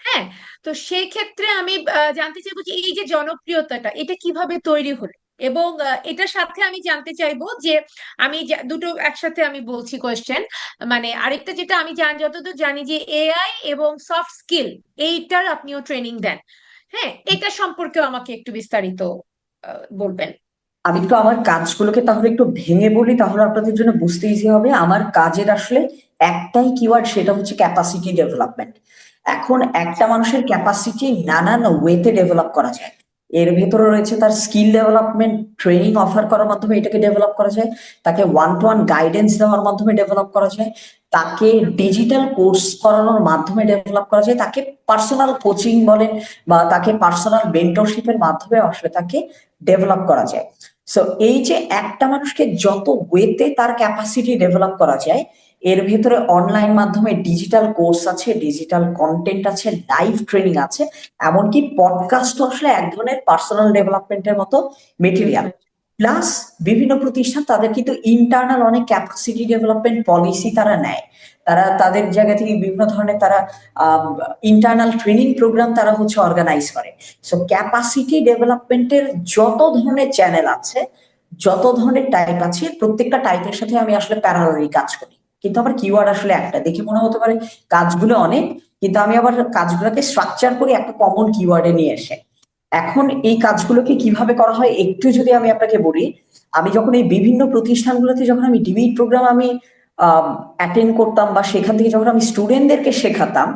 A: হ্যাঁ, তো সেই ক্ষেত্রে আমি জানতে চাইবো যে এই যে জনপ্রিয়তাটা এটা কিভাবে তৈরি হলো, এবং এটার সাথে আমি জানতে চাইবো যে দুটো একসাথে আমি বলছি কোয়েশ্চেন। মানে আরেকটা যেটা আমি যতদূর জানি যে এআই এবং সফট স্কিল এইটার আপনিও ট্রেনিং দেন। হ্যাঁ, এটা সম্পর্কেও আমাকে একটু বিস্তারিত বলবেন।
B: আমি একটু আমার কাজগুলোকে তাহলে একটু ভেঙে বলি, তাহলে আপনাদের জন্য বুঝতে ইজি হবে। আমার কাজের আসলে একটাই কিওয়ার্ড, সেটা হচ্ছে ক্যাপাসিটি ডেভেলপমেন্ট। এখন একটা
A: আচ্ছা
B: মানুষের ক্যাপাসিটি নানান ওয়েতে ডেভেলপ করা যায়। এর ভেতরে রয়েছে তার স্কিল ডেভেলপমেন্ট, ট্রেনিং অফার করার মাধ্যমে এটাকে ডেভেলপ করা যায়, তাকে ওয়ান টু ওয়ান গাইডেন্স দেওয়ার মাধ্যমে ডেভেলপ করা যায়, তাকে ডিজিটাল কোর্স করানোর মাধ্যমে ডেভেলপ করা যায়, তাকে পার্সোনাল কোচিং বলেন বা তাকে পার্সোনাল মেন্টরশিপের মাধ্যমে আসলে তাকে ডেভেলপ করা যায়। সো এই যে একটা মানুষকে যত ওয়েতে তার ক্যাপাসিটি ডেভেলপ করা যায়, এর ভেতরে অনলাইন মাধ্যমে ডিজিটাল কোর্স আছে, ডিজিটাল কন্টেন্ট আছে, লাইভ ট্রেনিং আছে, এমনকি পডকাস্ট আসলে এক ধরনের পার্সোনাল ডেভেলপমেন্টের মতো মেটেরিয়াল। প্লাস বিভিন্ন প্রতিষ্ঠান তাদের কিন্তু ইন্টারনাল অনেক ক্যাপাসিটি ডেভেলপমেন্ট পলিসি তারা নেয়। তারা তাদের জায়গা থেকে বিভিন্ন ধরনের তারা ইন্টারনাল ট্রেনিং প্রোগ্রাম তারা হচ্ছে অর্গানাইজ করে। সো ক্যাপাসিটি ডেভেলপমেন্টের যত ধরনের চ্যানেল আছে, যত ধরনের টাইপ আছে, প্রত্যেকটা টাইপের সাথে আমি আসলে প্যারালালি কাজ করি। কিন্তু আমার কিওয়ার্ড আসলে একটা, দেখে মনে হতে পারে কাজগুলো অনেক, কিন্তু আমি আবার কাজগুলোকে স্ট্রাকচার করি একটা কমন কিওয়ার্ডে নিয়ে এসে। এখন এই কাজগুলোকে কিভাবে করা হয় একটু যদি আমি আপনাকে বলি, আমি যখন এই বিভিন্ন প্রতিষ্ঠানগুলোতে যখন আমি ডিবেট প্রোগ্রাম আমি অ্যাটেন্ড করতাম বা সেখান থেকে যখন আমি স্টুডেন্টদেরকে শেখাতাম,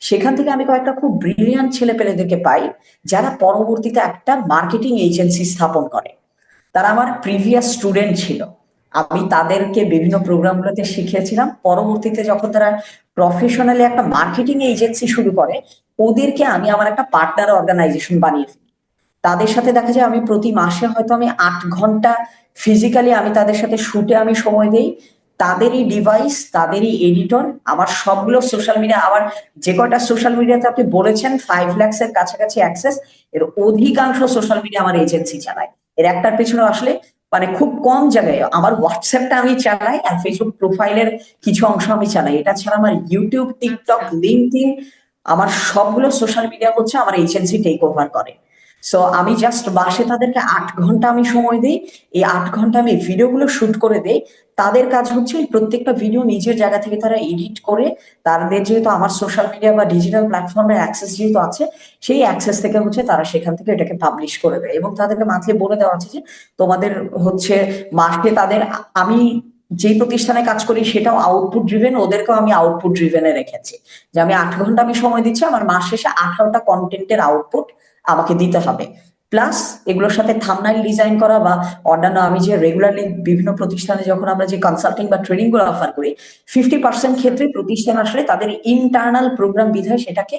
B: সেখান থেকে আমি কয়েকটা খুব ব্রিলিয়ান্ট ছেলে পেলেদেরকে পাই, যারা পরবর্তীতে একটা মার্কেটিং এজেন্সি স্থাপন করে। তারা আমার প্রিভিয়াস স্টুডেন্ট ছিল। আমি তাদেরকে বিভিন্ন প্রোগ্রামগুলোতে শিখিয়েছিলাম। পরবর্তীতে যখন তারা প্রফেশনালি একটা মার্কেটিং এজেন্সি শুরু করে, ওদেরকে আমি আমার একটা পার্টনার অর্গানাইজেশন বানিয়ে ফেলি। তাদের সাথে দেখা যায় আমি প্রতি মাসে হয়তো আমি 8 ঘন্টা ফিজিক্যালি আমি তাদের সাথে শুটে আমি সময় দেই। তাদেরই ডিভাইস, তাদেরই এডিটর, আমার সবগুলো সোশ্যাল মিডিয়া, আমার যে কয়টা সোশ্যাল মিডিয়াতে আপনি বলেছেন 5 লাখস এর কাছাকাছি অ্যাক্সেস, এর অধিকাংশ সোশ্যাল মিডিয়া আমার এজেন্সি চালায়। এর একটার পেছনে আসলে মানে খুব কম জায়গায় আমার হোয়াটসঅ্যাপটা আমি চালাই, আর ফেসবুক প্রোফাইলের কিছু অংশ আমি চালাই। এটা ছাড়া আমার ইউটিউব, টিকটক,
A: আচ্ছা
B: লিঙ্কডইন, আমার সবগুলো সোশ্যাল মিডিয়া হচ্ছে আমার এজেন্সি টেক ওভার করে। সো আমি জাস্ট মাসে তাদেরকে 8 ঘন্টা আমি সময় দিই। এই 8 ঘন্টা আমি ভিডিওগুলো শুট করে দেই। তাদের কাজ হচ্ছে এই প্রত্যেকটা ভিডিও নিজের জায়গা থেকে তারা এডিট করে, তাদের যেহেতু আমার সোশ্যাল মিডিয়া বা ডিজিটাল প্ল্যাটফর্মের অ্যাক্সেস যেহেতু আছে, সেই অ্যাক্সেস থেকে হচ্ছে তারা সেখান থেকে এটাকে পাবলিশ করে দেয় এবং তাদেরকে মাঝে বলে দেওয়া আছে যে তোমাদের হচ্ছে মাসে তাদের, আমি যেই প্রতিষ্ঠানে কাজ করি সেটাও আউটপুট ড্রিভেন, ওদেরকেও আমি আউটপুট ড্রিভেনে রেখেছি, যে আমি 8 ঘন্টা আমি সময় দিচ্ছি, আমার মাস শেষে 18টা কন্টেন্টের আউটপুট আমাকে দিতে হবে। প্লাস এগুলোর সাথে থাম্বনেইল ডিজাইন করা বা অন্যান্য, আমি যে রেগুলারলি বিভিন্ন প্রতিষ্ঠানে যখন আমরা যে কনসাল্টিং বা ট্রেনিং গুলো অফার করি, 50%
A: আচ্ছা
B: ক্ষেত্রে প্রতিষ্ঠান আসলে তাদের ইন্টারনাল প্রোগ্রাম বিধায় সেটাকে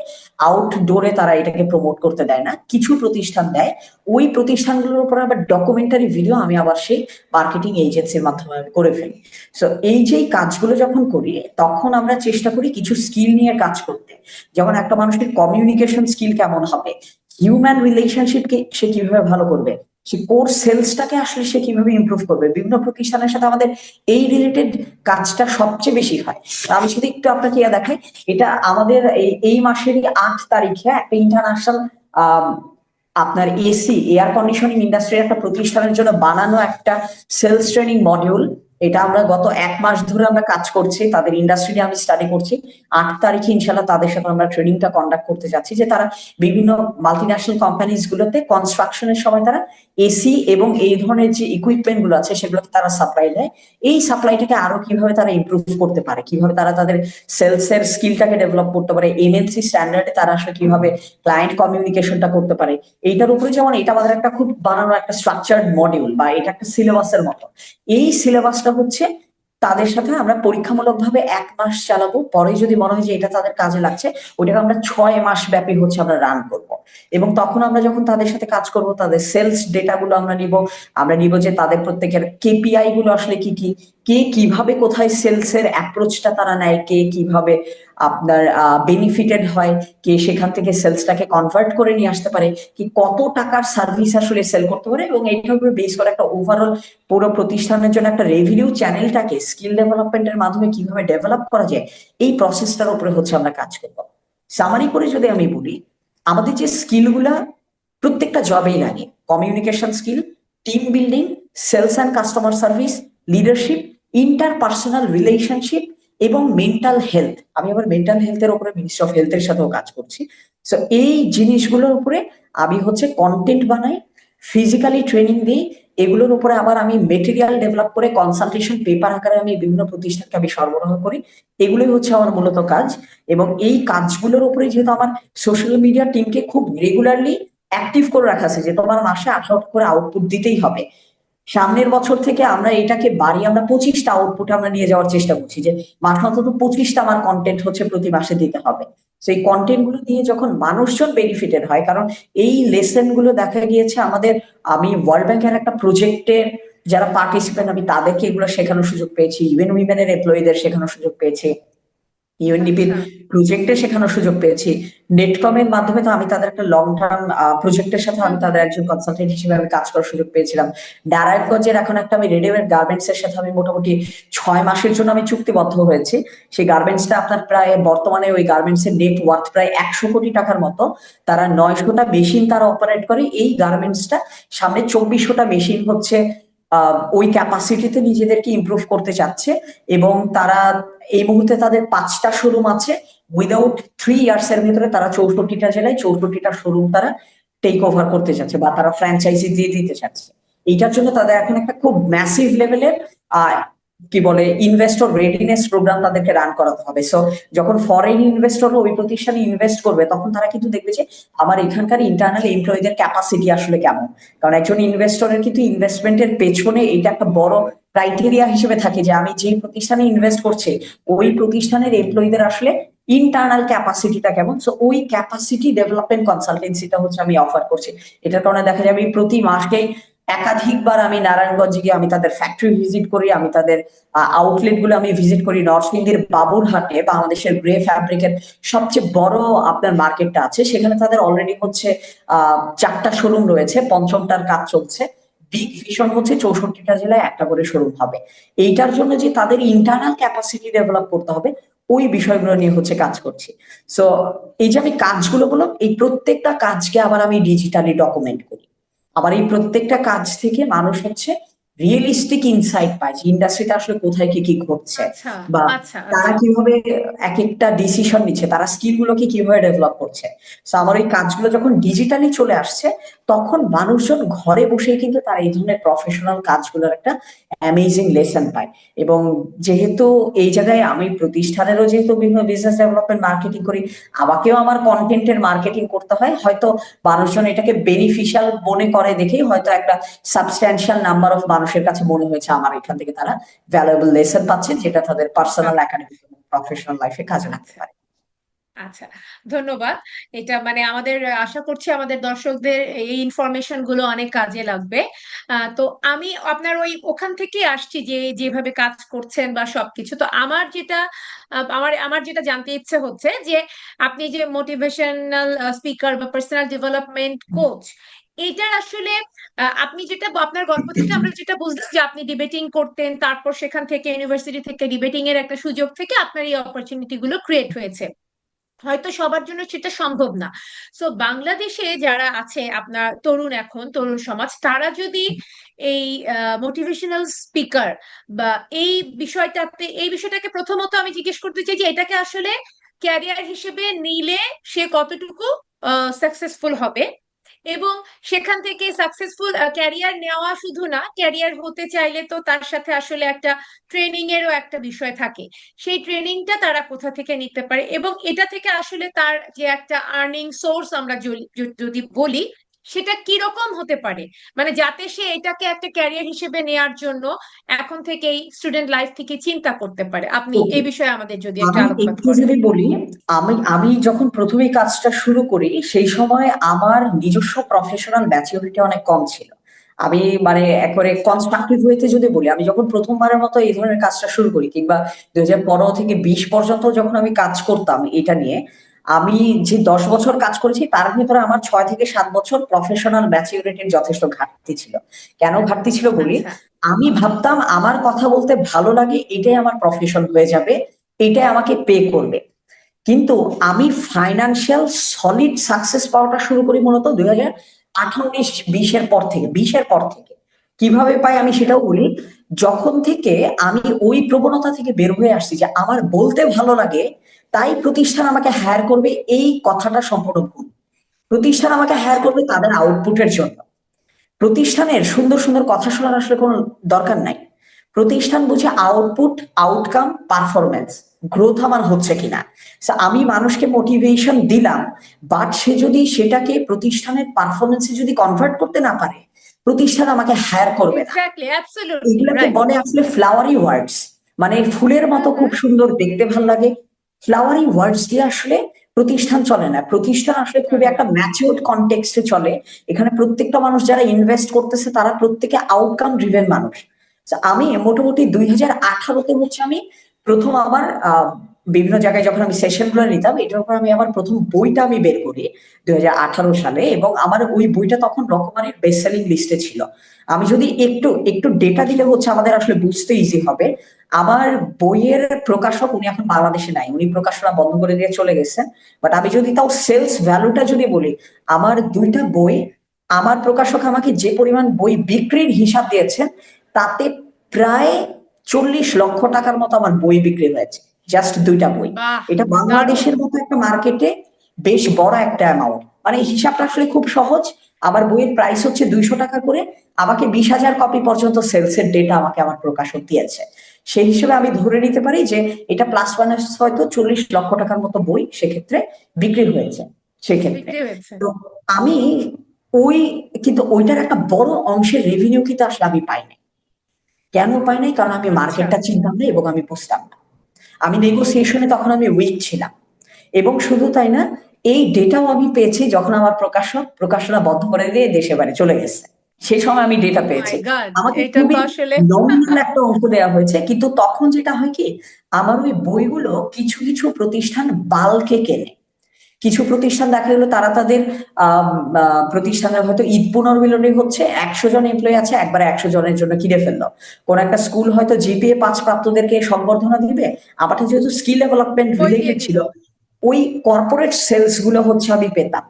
B: আউটডোরে তারা এটাকে প্রমোট করতে দেয় না। কিছু প্রতিষ্ঠান দেয়, ওই প্রতিষ্ঠানগুলোর উপর আবার ডকুমেন্টারি ভিডিও আমি আবার সেই মার্কেটিং এজেন্সির মাধ্যমে আমি করে ফেলি। সো এই যে কাজগুলো যখন করি, তখন আমরা চেষ্টা করি কিছু স্কিল নিয়ে কাজ করতে। যেমন একটা মানুষের কমিউনিকেশন স্কিল কেমন হবে, হিউম্যান রিলেশনশিপকে সে কিভাবে ভালো করবে, সে কোর সেলসটাকে আসলে সে কিভাবে ইমপ্রুভ করবে। বিভিন্ন প্রতিষ্ঠানের সাথে আমাদের এই রিলেটেড কাজটা সবচেয়ে বেশি হয়। আমি যদি একটু আপনাকে দেখাই, এটা আমাদের এই মাসেরই 8 তারিখে একটা ইন্টারন্যাশনাল আপনার এসি এয়ার কন্ডিশনিং ইন্ডাস্ট্রির একটা প্রতিষ্ঠানের জন্য বানানো একটা সেলস ট্রেনিং মডিউল। এটা আমরা গত 1 মাস ধরে আমরা কাজ করছি, তাদের ইন্ডাস্ট্রি আমি স্টাডি করছি। 8 তারিখে ইনশাল্লাহ তাদের সাথে আমরা ট্রেনিংটা কন্ডাক্ট করতে যাচ্ছি, যে তারা বিভিন্ন মাল্টিন্যাশনাল কোম্পানিজ গুলোতে কনস্ট্রাকশনের সময় তারা এসি এবং এই ধরনের যে ইকুইপমেন্ট গুলো আছে সেগুলোকে তারা সাপ্লাই দেয়। এই সাপ্লাইটাকে আরো কিভাবে তারা ইমপ্রুভ করতে পারে, কিভাবে তারা তাদের সেলস এর স্কিলটাকে ডেভেলপ করতে পারে, এনএলসি স্ট্যান্ডার্ডে তারা আসলে কিভাবে ক্লায়েন্ট কমিউনিকেশনটা করতে পারে, এইটার উপরে যেমন এটা আমাদের একটা খুব বানানো একটা স্ট্রাকচার্ড মডিউল বা এটা একটা সিলেবাসের মতো। এই সিলেবাসটা হচ্ছে তাদের সাথে আমরা পরীক্ষামূলকভাবে 1 মাস চালাবো, পরে যদি মনে হয় যে এটা তাদের কাজে লাগছে, ওইটাকে আমরা 6 মাস ব্যাপী হচ্ছে আমরা রান করব। এবং তখন আমরা যখন তাদের সাথে কাজ করব, তাদের সেলস ডেটা গুলো আমরা নিব যে তাদের প্রত্যেকের কেপিআই গুলো আসলে কি কি, কে কিভাবে কোথায় সেলস এর অ্যাপ্রোচটা তারা নেয়, কে কিভাবে আপনার বেনিফিটেড হয়, কে সেখান থেকে সেলসটাকে কনভার্ট করে নিয়ে আসতে পারে, কি কত টাকার সার্ভিস আসলে সেল করতে পারে, এবং এইটার উপরে বেস করে একটা ওভারঅল পুরো প্রতিষ্ঠানের জন্য একটা রেভিনিউ চ্যানেলটাকে স্কিল ডেভেলপমেন্টের মাধ্যমে কিভাবে ডেভেলপ করা যায়, এই প্রসেসটার উপরে হচ্ছে আমরা কাজ করবো। সামারি করে যদি আমি বলি, আমাদের যে স্কিলগুলা প্রত্যেকটা জবেই লাগে, communication skill, team building, sales and customer service, leadership, interpersonal relationship এবং মেন্টাল হেলথ। আমি আবার মেন্টাল হেলথের উপরে মিনিস্ট্রি অফ হেলথের সাথেও কাজ করছি। সো এই জিনিসগুলোর উপরে আমি হচ্ছে কন্টেন্ট বানাই, ফিজিক্যালি ট্রেনিং দিই, এগুলোর উপরে আবার আমি মেটেরিয়াল ডেভেলপ করে কনসালটেশন পেপার আকারে আমি বিভিন্ন প্রতিষ্ঠানকে আমি সরবরাহ করি। এগুলোই হচ্ছে আমার মূলত কাজ। এবং এই কাজগুলোর উপরে যেহেতু আমার সোশ্যাল মিডিয়া টিমকে খুব রেগুলারলি অ্যাক্টিভ করে রাখা আছে যে তোমার মাসে 18টা করে আউটপুট দিতেই হবে, সামনের বছর থেকে আমরা এটাকে বাড়িয়ে আমরা 25টা আউটপুট আমরা নিয়ে যাওয়ার চেষ্টা করছি, যে মাসে অন্তত 25টা আমার কন্টেন্ট হচ্ছে প্রতি মাসে দিতে হবে। সেই কন্টেন্ট গুলো দিয়ে যখন মানুষজন বেনিফিটেড হয়, কারণ এই লেসন গুলো দেখা গিয়েছে আমাদের, আমি ওয়ার্ল্ড ব্যাংকের একটা প্রজেক্টের যারা পার্টিসিপেন্ট আমি তাদেরকে এগুলো শেখানোর সুযোগ পেয়েছি, ইভেন উইমেনের এমপ্লয়ীদের শেখানোর সুযোগ পেয়েছি, ইউএনডিপির
A: আচ্ছা।
B: প্রজেক্টে শেখানোর সুযোগ পেয়েছি, নেটকমের মাধ্যমে তো আমি তাদের একটা লং টার্ম প্রজেক্টের সাথে
A: হুম
B: আমি
A: হুম।
B: তাদের একজন কনসালটেন্ট হিসেবে আমি কাজ করার সুযোগ পেয়েছিলাম। নারায়ণগঞ্জের এখন একটা আমি রেডিমেড গার্মেন্টস এর সাথে আমি মোটামুটি 6 মাসের জন্য আমি চুক্তিবদ্ধ হয়েছি। সেই গার্মেন্টসটা আপনার প্রায় বর্তমানে ওই গার্মেন্টস এর নেট ওয়ার্থ প্রায় 100 কোটি টাকার মতো। তারা 900টা মেশিন তারা অপারেট করে। এই গার্মেন্টসটা সামনে 2400টা মেশিন হচ্ছে ওই ক্যাপাসিটিতে নিজেদেরকে ইমপ্রুভ করতে চাচ্ছে। এবং তারা এই মুহূর্তে তাদের 5টা শোরুম আছে। উইদাউট 3 ইয়ার্স এর ভিতরে তারা 64টা জেলায় 64টা শোরুম তারা টেক ওভার করতে চাচ্ছে বা তারা ফ্র্যাঞ্চাইজি দিয়ে দিতে চাচ্ছে। এইটার জন্য তাদের এখন একটা খুব ম্যাসিভ লেভেলের আহ কি বলে ইনভেস্টর রেডিনেস প্রোগ্রাম তাদেরকে রান করাতে হবে। সো যখন ফরেন ইনভেস্টর ওই প্রতিষ্ঠানে ইনভেস্ট করবে, তখন তারা কিন্তু দেখবে যে আমার এখানকার ইন্টারনাল এমপ্লয়ীদের ক্যাপাসিটি আসলে কেমন। কারণ একজন ইনভেস্টরের কিন্তু ইনভেস্টমেন্টের পেছনে এটা একটা বড় ক্রাইটেরিয়া হিসেবে থাকে যে আমি যে প্রতিষ্ঠানে ইনভেস্ট করছি ওই প্রতিষ্ঠানের এমপ্লয়ীদের আসলে ইন্টারনাল ক্যাপাসিটিটা কেমন। সো ওই ক্যাপাসিটি ডেভেলপমেন্ট কনসালটেন্সিটা হচ্ছে আমি অফার করছি। এটার কারণে দেখা যায় আমি প্রতি মাসেই একাধিকবার আমি নারায়ণগঞ্জে গিয়ে আমি তাদের ফ্যাক্টরি ভিজিট করি, আমি তাদের আউটলেট গুলো আমি ভিজিট করি। নরসিংদীর বাবুরহাটে বাংলাদেশের গ্রে ফ্যাব্রিকের সবচেয়ে বড় আপনার মার্কেটটা আছে, সেখানে তাদের অলরেডি হচ্ছে 4টা শোরুম রয়েছে, পঞ্চমটার কাজ চলছে। বিগ ভিশন হচ্ছে 64টা জেলায় একটা করে শোরুম হবে। এইটার জন্য যে তাদের ইন্টারনাল ক্যাপাসিটি ডেভেলপ করতে হবে, ওই বিষয়গুলো নিয়ে হচ্ছে কাজ করছি। সো এই যে আমি কাজগুলো বললাম, এই প্রত্যেকটা কাজকে আবার আমি ডিজিটালি ডকুমেন্ট করি। আবার এই প্রত্যেকটা কাজ থেকে মানুষ হচ্ছে রিয়েলিস্টিক ইনসাইট পায় যে ইন্ডাস্ট্রিতে আসলে কোথায় কি কি ঘটছে,
A: আচ্ছা
B: বা
A: আচ্ছা।
B: তারা
A: আচ্ছা
B: কিভাবে এক একটা ডিসিশন নিচ্ছে, তারা স্কিল গুলোকে কিভাবে ডেভেলপ করছে। তো আমার এই কাজগুলো যখন ডিজিটালি চলে আসছে, তখন মানুষজন ঘরে বসেই কিন্তু তারা এই ধরনের প্রফেশনাল কাজগুলোর একটা অ্যামেজিং লেসন পায়। এবং যেহেতু এই জায়গায় আমি প্রতিষ্ঠানেরও যেহেতু বিভিন্ন বিজনেস ডেভেলপমেন্ট মার্কেটিং করি, আমাকেও আমার কন্টেন্টের মার্কেটিং করতে হয়। হয়তো মানুষজন এটাকে বেনিফিশিয়াল মনে করে দেখেই হয়তো একটা সাবস্ট্যান্সিয়াল নাম্বার অফ মানুষের কাছে মনে হয়েছে আমার এখান থেকে তারা ভ্যালুয়েবল লেসন পাচ্ছে, যেটা তাদের
A: বাহ।
B: পার্সোনাল একাডেমিক প্রফেশনাল লাইফে কাজে লাগতে
A: আচ্ছা
B: পারে।
A: আচ্ছা। ধন্যবাদ। এটা মানে আমাদের আশা করছি আমাদের দর্শকদের এই ইনফরমেশন গুলো অনেক কাজে লাগবে। তো আমি আপনার ওই ওখান থেকে আসছি যে যেভাবে কাজ করছেন বা সবকিছু। তো আমার যেটা আমার আমার যেটা জানতে ইচ্ছে হচ্ছে যে আপনি যে মোটিভেশনাল স্পিকার বা পার্সোনাল ডেভেলপমেন্ট কোচ, এটার আসলে আপনি যেটা আপনার গল্প থেকে আমরা যেটা বুঝলাম যে আপনি ডিবেটিং করতেন, তারপর সেখান থেকে ইউনিভার্সিটি থেকে ডিবেটিং এর একটা সুযোগ থেকে আপনার এই অপরচুনিটি গুলো ক্রিয়েট হয়েছে। হয়তো সবার জন্য সেটা সম্ভব না। সো বাংলাদেশে যারা আছে আপনার তরুণ, এখন তরুণ সমাজ, তারা যদি এই মোটিভেশনাল স্পিকার বা এই বিষয়টাকে প্রথমত আমি জিজ্ঞেস করতে চাই যে এটাকে আসলে ক্যারিয়ার হিসেবে নিলে সে কতটুকু সাকসেসফুল হবে, এবং সেখান থেকে সাকসেসফুল ক্যারিয়ার নেওয়া শুধু না, ক্যারিয়ার হতে চাইলে তো তার সাথে আসলে একটা ট্রেনিং এরও একটা বিষয় থাকে। সেই ট্রেনিংটা তারা কোথা থেকে নিতে পারে, এবং এটা থেকে আসলে তার যে একটা আর্নিং সোর্স আমরা যদি বলি, সেটা কি রকম হতে পারে, মানে যাতে সে এটাকে একটা ক্যারিয়ার হিসেবে নেয়ার জন্য এখন থেকেই স্টুডেন্ট লাইফ থেকে চিন্তা করতে পারে? আপনি
B: ওকে,
A: এই বিষয়ে আমাদের যদি একটা
B: আমি
A: আলোকপাত
B: একটু
A: করেন।
B: যদি বলি, আমি যখন প্রথমে এই কাজটা শুরু করি সেই সময় আমার নিজস্ব প্রফেশনাল ম্যাচিউরিটি অনেক কম ছিল। আমি মানে একবারে
A: আচ্ছা
B: কনস্ট্রাকটিভ ওয়েতে যদি বলি, আমি যখন প্রথমবারের মতো এই ধরনের কাজটা শুরু করি, কিংবা 2015 থেকে 20 পর্যন্ত যখন আমি কাজ করতাম এটা নিয়ে, আমি যে 10 বছর কাজ করেছি তার ভিতরে আমার 6 থেকে 7 বছর প্রফেশনাল ম্যাচিউরিটির যথেষ্ট ঘাটতি ছিল। কেন ঘাটতি ছিল বলি,
A: আচ্ছা
B: আমি ভাবতাম আমার কথা বলতে ভালো লাগে, এটাই আমার প্রফেশন হয়ে যাবে, এটাই আমাকে পে করবে। কিন্তু আমি ফাইনান্সিয়াল সলিড সাকসেস পাওয়াটা শুরু করি মূলত 2018-20 পর থেকে। কিভাবে পাই আমি সেটাও বলি। যখন থেকে আমি ওই প্রবণতা থেকে বের হয়ে আসছি যে আমার বলতে ভালো লাগে, তাই প্রতিষ্ঠান আমাকে হায়ার করবে, এই কথাটা সম্পূর্ণ ভুল। প্রতিষ্ঠান আমাকে হায়ার
A: আচ্ছা
B: করবে তাদের আউটপুটের জন্য। প্রতিষ্ঠানের সুন্দর সুন্দর কথা শোনার আসলে কোনো দরকার নাই। প্রতিষ্ঠান বুঝে আউটপুট, আউটকাম, পারফরমেন্স, গ্রোথ আমার হচ্ছে কিনা। So, আমি মানুষকে মোটিভেশন দিলাম, বাট সে যদি সেটাকে প্রতিষ্ঠানের পারফরমেন্সে যদি কনভার্ট করতে না পারে, প্রতিষ্ঠান আমাকে হায়ার করবে না।
A: এক্স্যাক্টলি, অ্যাবসলিউটলি
B: এগুলাকে
A: রাইট।
B: বলে আসলে ফ্লাওয়ারি ওয়ার্ডস, মানে ফুলের
A: হুম
B: মতো খুব
A: হুম।
B: সুন্দর, দেখতে ভাল লাগে। ফ্লাওয়ারি ওয়ার্ডস দিয়ে আসলে প্রতিষ্ঠান চলে না। প্রতিষ্ঠান আসলে খুবই
A: চলে না।
B: একটা ম্যাচিউরড কনটেক্সটে চলে। এখানে প্রত্যেকটা মানুষ যারা ইনভেস্ট করতেছে তারা প্রত্যেকে আউটকাম ড্রিভেন মানুষ। So, আমি মোটামুটি 2018-তে হচ্ছে আমি প্রথম আবার বিভিন্ন জায়গায় যখন আমি সেশন গুলো নিতাম, এটার উপর আমি আমার প্রথম বইটা আমি বের করি 2018 সালে, এবং আমার ওই বইটা তখন রকমারি বেস্ট সেলিং লিস্টে ছিল। আমি যদি একটু একটু ডেটা দিলে হচ্ছে আমাদের আসলে বুঝতে ইজি হবে। আমার বইয়ের প্রকাশক উনি এখন বাংলাদেশে নাই, উনি প্রকাশনা বন্ধ করে দিয়ে চলে গেছেন। বাট আমি যদি তাও সেলস ভ্যালুটা যদি বলি, আমার দুইটা বই, আমার প্রকাশক আমাকে যে পরিমাণ বই বিক্রির হিসাব দিয়েছেন, তাতে প্রায় 40 লক্ষ টাকার মতো আমার বই বিক্রি হয়েছে, জাস্ট দুইটা বই।
A: বাহ,
B: এটা
A: দারুণ।
B: বাংলাদেশের মতো একটা মার্কেটে বেশ বড় একটা অ্যামাউন্ট। মানে হিসাবটা আসলে খুব সহজ। আমার বইয়ের প্রাইস হচ্ছে 200 টাকা করে, আমাকে 20,000 কপি পর্যন্ত সেলসের ডেটা আমাকে আমার প্রকাশক দিয়েছে। সেই হিসেবে আমি ধরে নিতে পারি যে এটা প্লাস মাইনাস হয়তো 40 লক্ষ টাকার মতো বই সেক্ষেত্রে বিক্রি হয়েছে সেক্ষেত্রে।
A: বিক্রি হয়েছে।
B: তো আমি ওই, কিন্তু ওইটার একটা বড় অংশের রেভিনিউ কিন্তু আসলে আমি পাইনি। কেন পাই নাই? কারণ আমি
A: আচ্ছা
B: মার্কেটটা চিনতাম না এবং আমি বুঝতাম না। আমি নেগোসিয়েশনে তখন আমি উইক ছিলাম। এবং শুধু তাই না, এই ডেটাও আমি পেয়েছি যখন আমার প্রকাশক প্রকাশনা বন্ধ করে দিয়ে দেশে বাড়ি চলে গেছে। সেই সময় আমি ডেটা
A: ও মাই
B: পেয়েছি।
A: গড,
B: আমাকে
A: এটা তো
B: খুবই
A: আসলে
B: নমিনাল একটা অংশ দেওয়া হয়েছে, কিন্তু তখন যেটা হয় কি, আমার ওই বইগুলো কিছু কিছু প্রতিষ্ঠান বাল্কে কেনে। কিছু প্রতিষ্ঠান দেখা গেলো তারা তাদের প্রতিষ্ঠানের হয়তো ঈদ পুনর্মিলনী হচ্ছে, 100 জন এমপ্লয়ি আছে, একবারে 100 জনের জন্য কিনে ফেললো। কোন একটা স্কুল হয়তো জিপিএ 5 প্রাপ্তদেরকে সংবর্ধনা দিবে, আমারটা যেহেতু স্কিল ডেভেলপমেন্ট
A: বই দিয়ে
B: রিলেটেড ছিল,
A: দিল।
B: ওই কর্পোরেট সেলস গুলো হচ্ছে আমি পেতাম।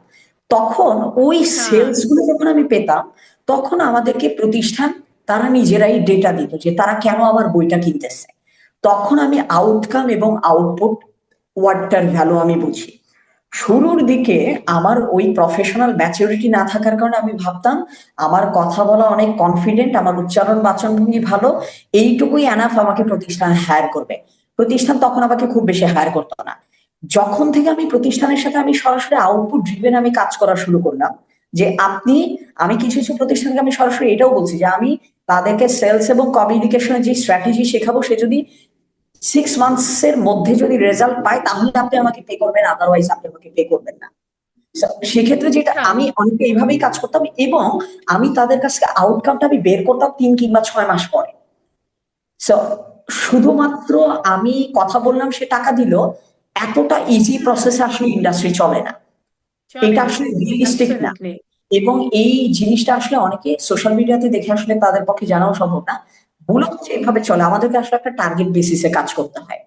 B: তখন ওই
A: আচ্ছা
B: সেলস গুলো যখন আমি পেতাম, তখন আমাদেরকে প্রতিষ্ঠান তারা নিজেরাই ডেটা দিত যে তারা কেন আমার বইটা কিনতেছে। তখন আমি আউটকাম এবং আউটপুট ওয়ার্ডটার ভ্যালু আমি বুঝি। শুরুর দিকে আমার ওই প্রফেশনাল ম্যাচুরিটি না থাকার কারণে আমি ভাবতাম আমার কথা বলা অনেক কনফিডেন্ট, আমার উচ্চারণ বাচনভঙ্গি ভালো, এইটুকুই এনাফ আমাকে প্রতিষ্ঠান হায়ার করবে। প্রতিষ্ঠান তখন আমাকে খুব বেশি হায়ার করতো না। যখন থেকে আমি প্রতিষ্ঠানের সাথে আমি সরাসরি আউটপুট ড্রিভেন আমি কাজ করা শুরু করলাম, যে আপনি, আমি কিছু কিছু প্রতিষ্ঠানকে আমি সরাসরি এটাও বলছি যে আমি তাদেরকে সেলস এবং কমিউনিকেশনের যে স্ট্র্যাটেজি শেখাবো, সে যদি 6 মান্থস এর মধ্যে যদি রেজাল্ট পায় তাহলে আপনি আমাকে পে করবেন, আদারওয়াইজ আপনি আমাকে পে করবেন না। So, সেক্ষেত্রে যেটা
A: আচ্ছা।
B: আমি অনেকটা এইভাবেই কাজ করতাম, এবং আমি তাদের কাছ থেকে আউটকামটা আমি বের করতাম 3 কিংবা 6 মাস পরে। সো শুধুমাত্র আমি কথা বললাম সে টাকা দিল, এতটা ইজি প্রসেসে আসলে ইন্ডাস্ট্রি চলে না।
A: চলে
B: এটা
A: না।
B: আসলে রিয়েলিস্টিক না।
A: অ্যাবসলিউটলি।
B: এবং এই জিনিসটা আসলে অনেকে সোশ্যাল মিডিয়াতে দেখে আসলে তাদের পক্ষে জানাও সম্ভব না। মূলত যেভাবে চলে, আমাদেরকে আসলে একটা টার্গেট বেসিসে কাজ করতে হয়।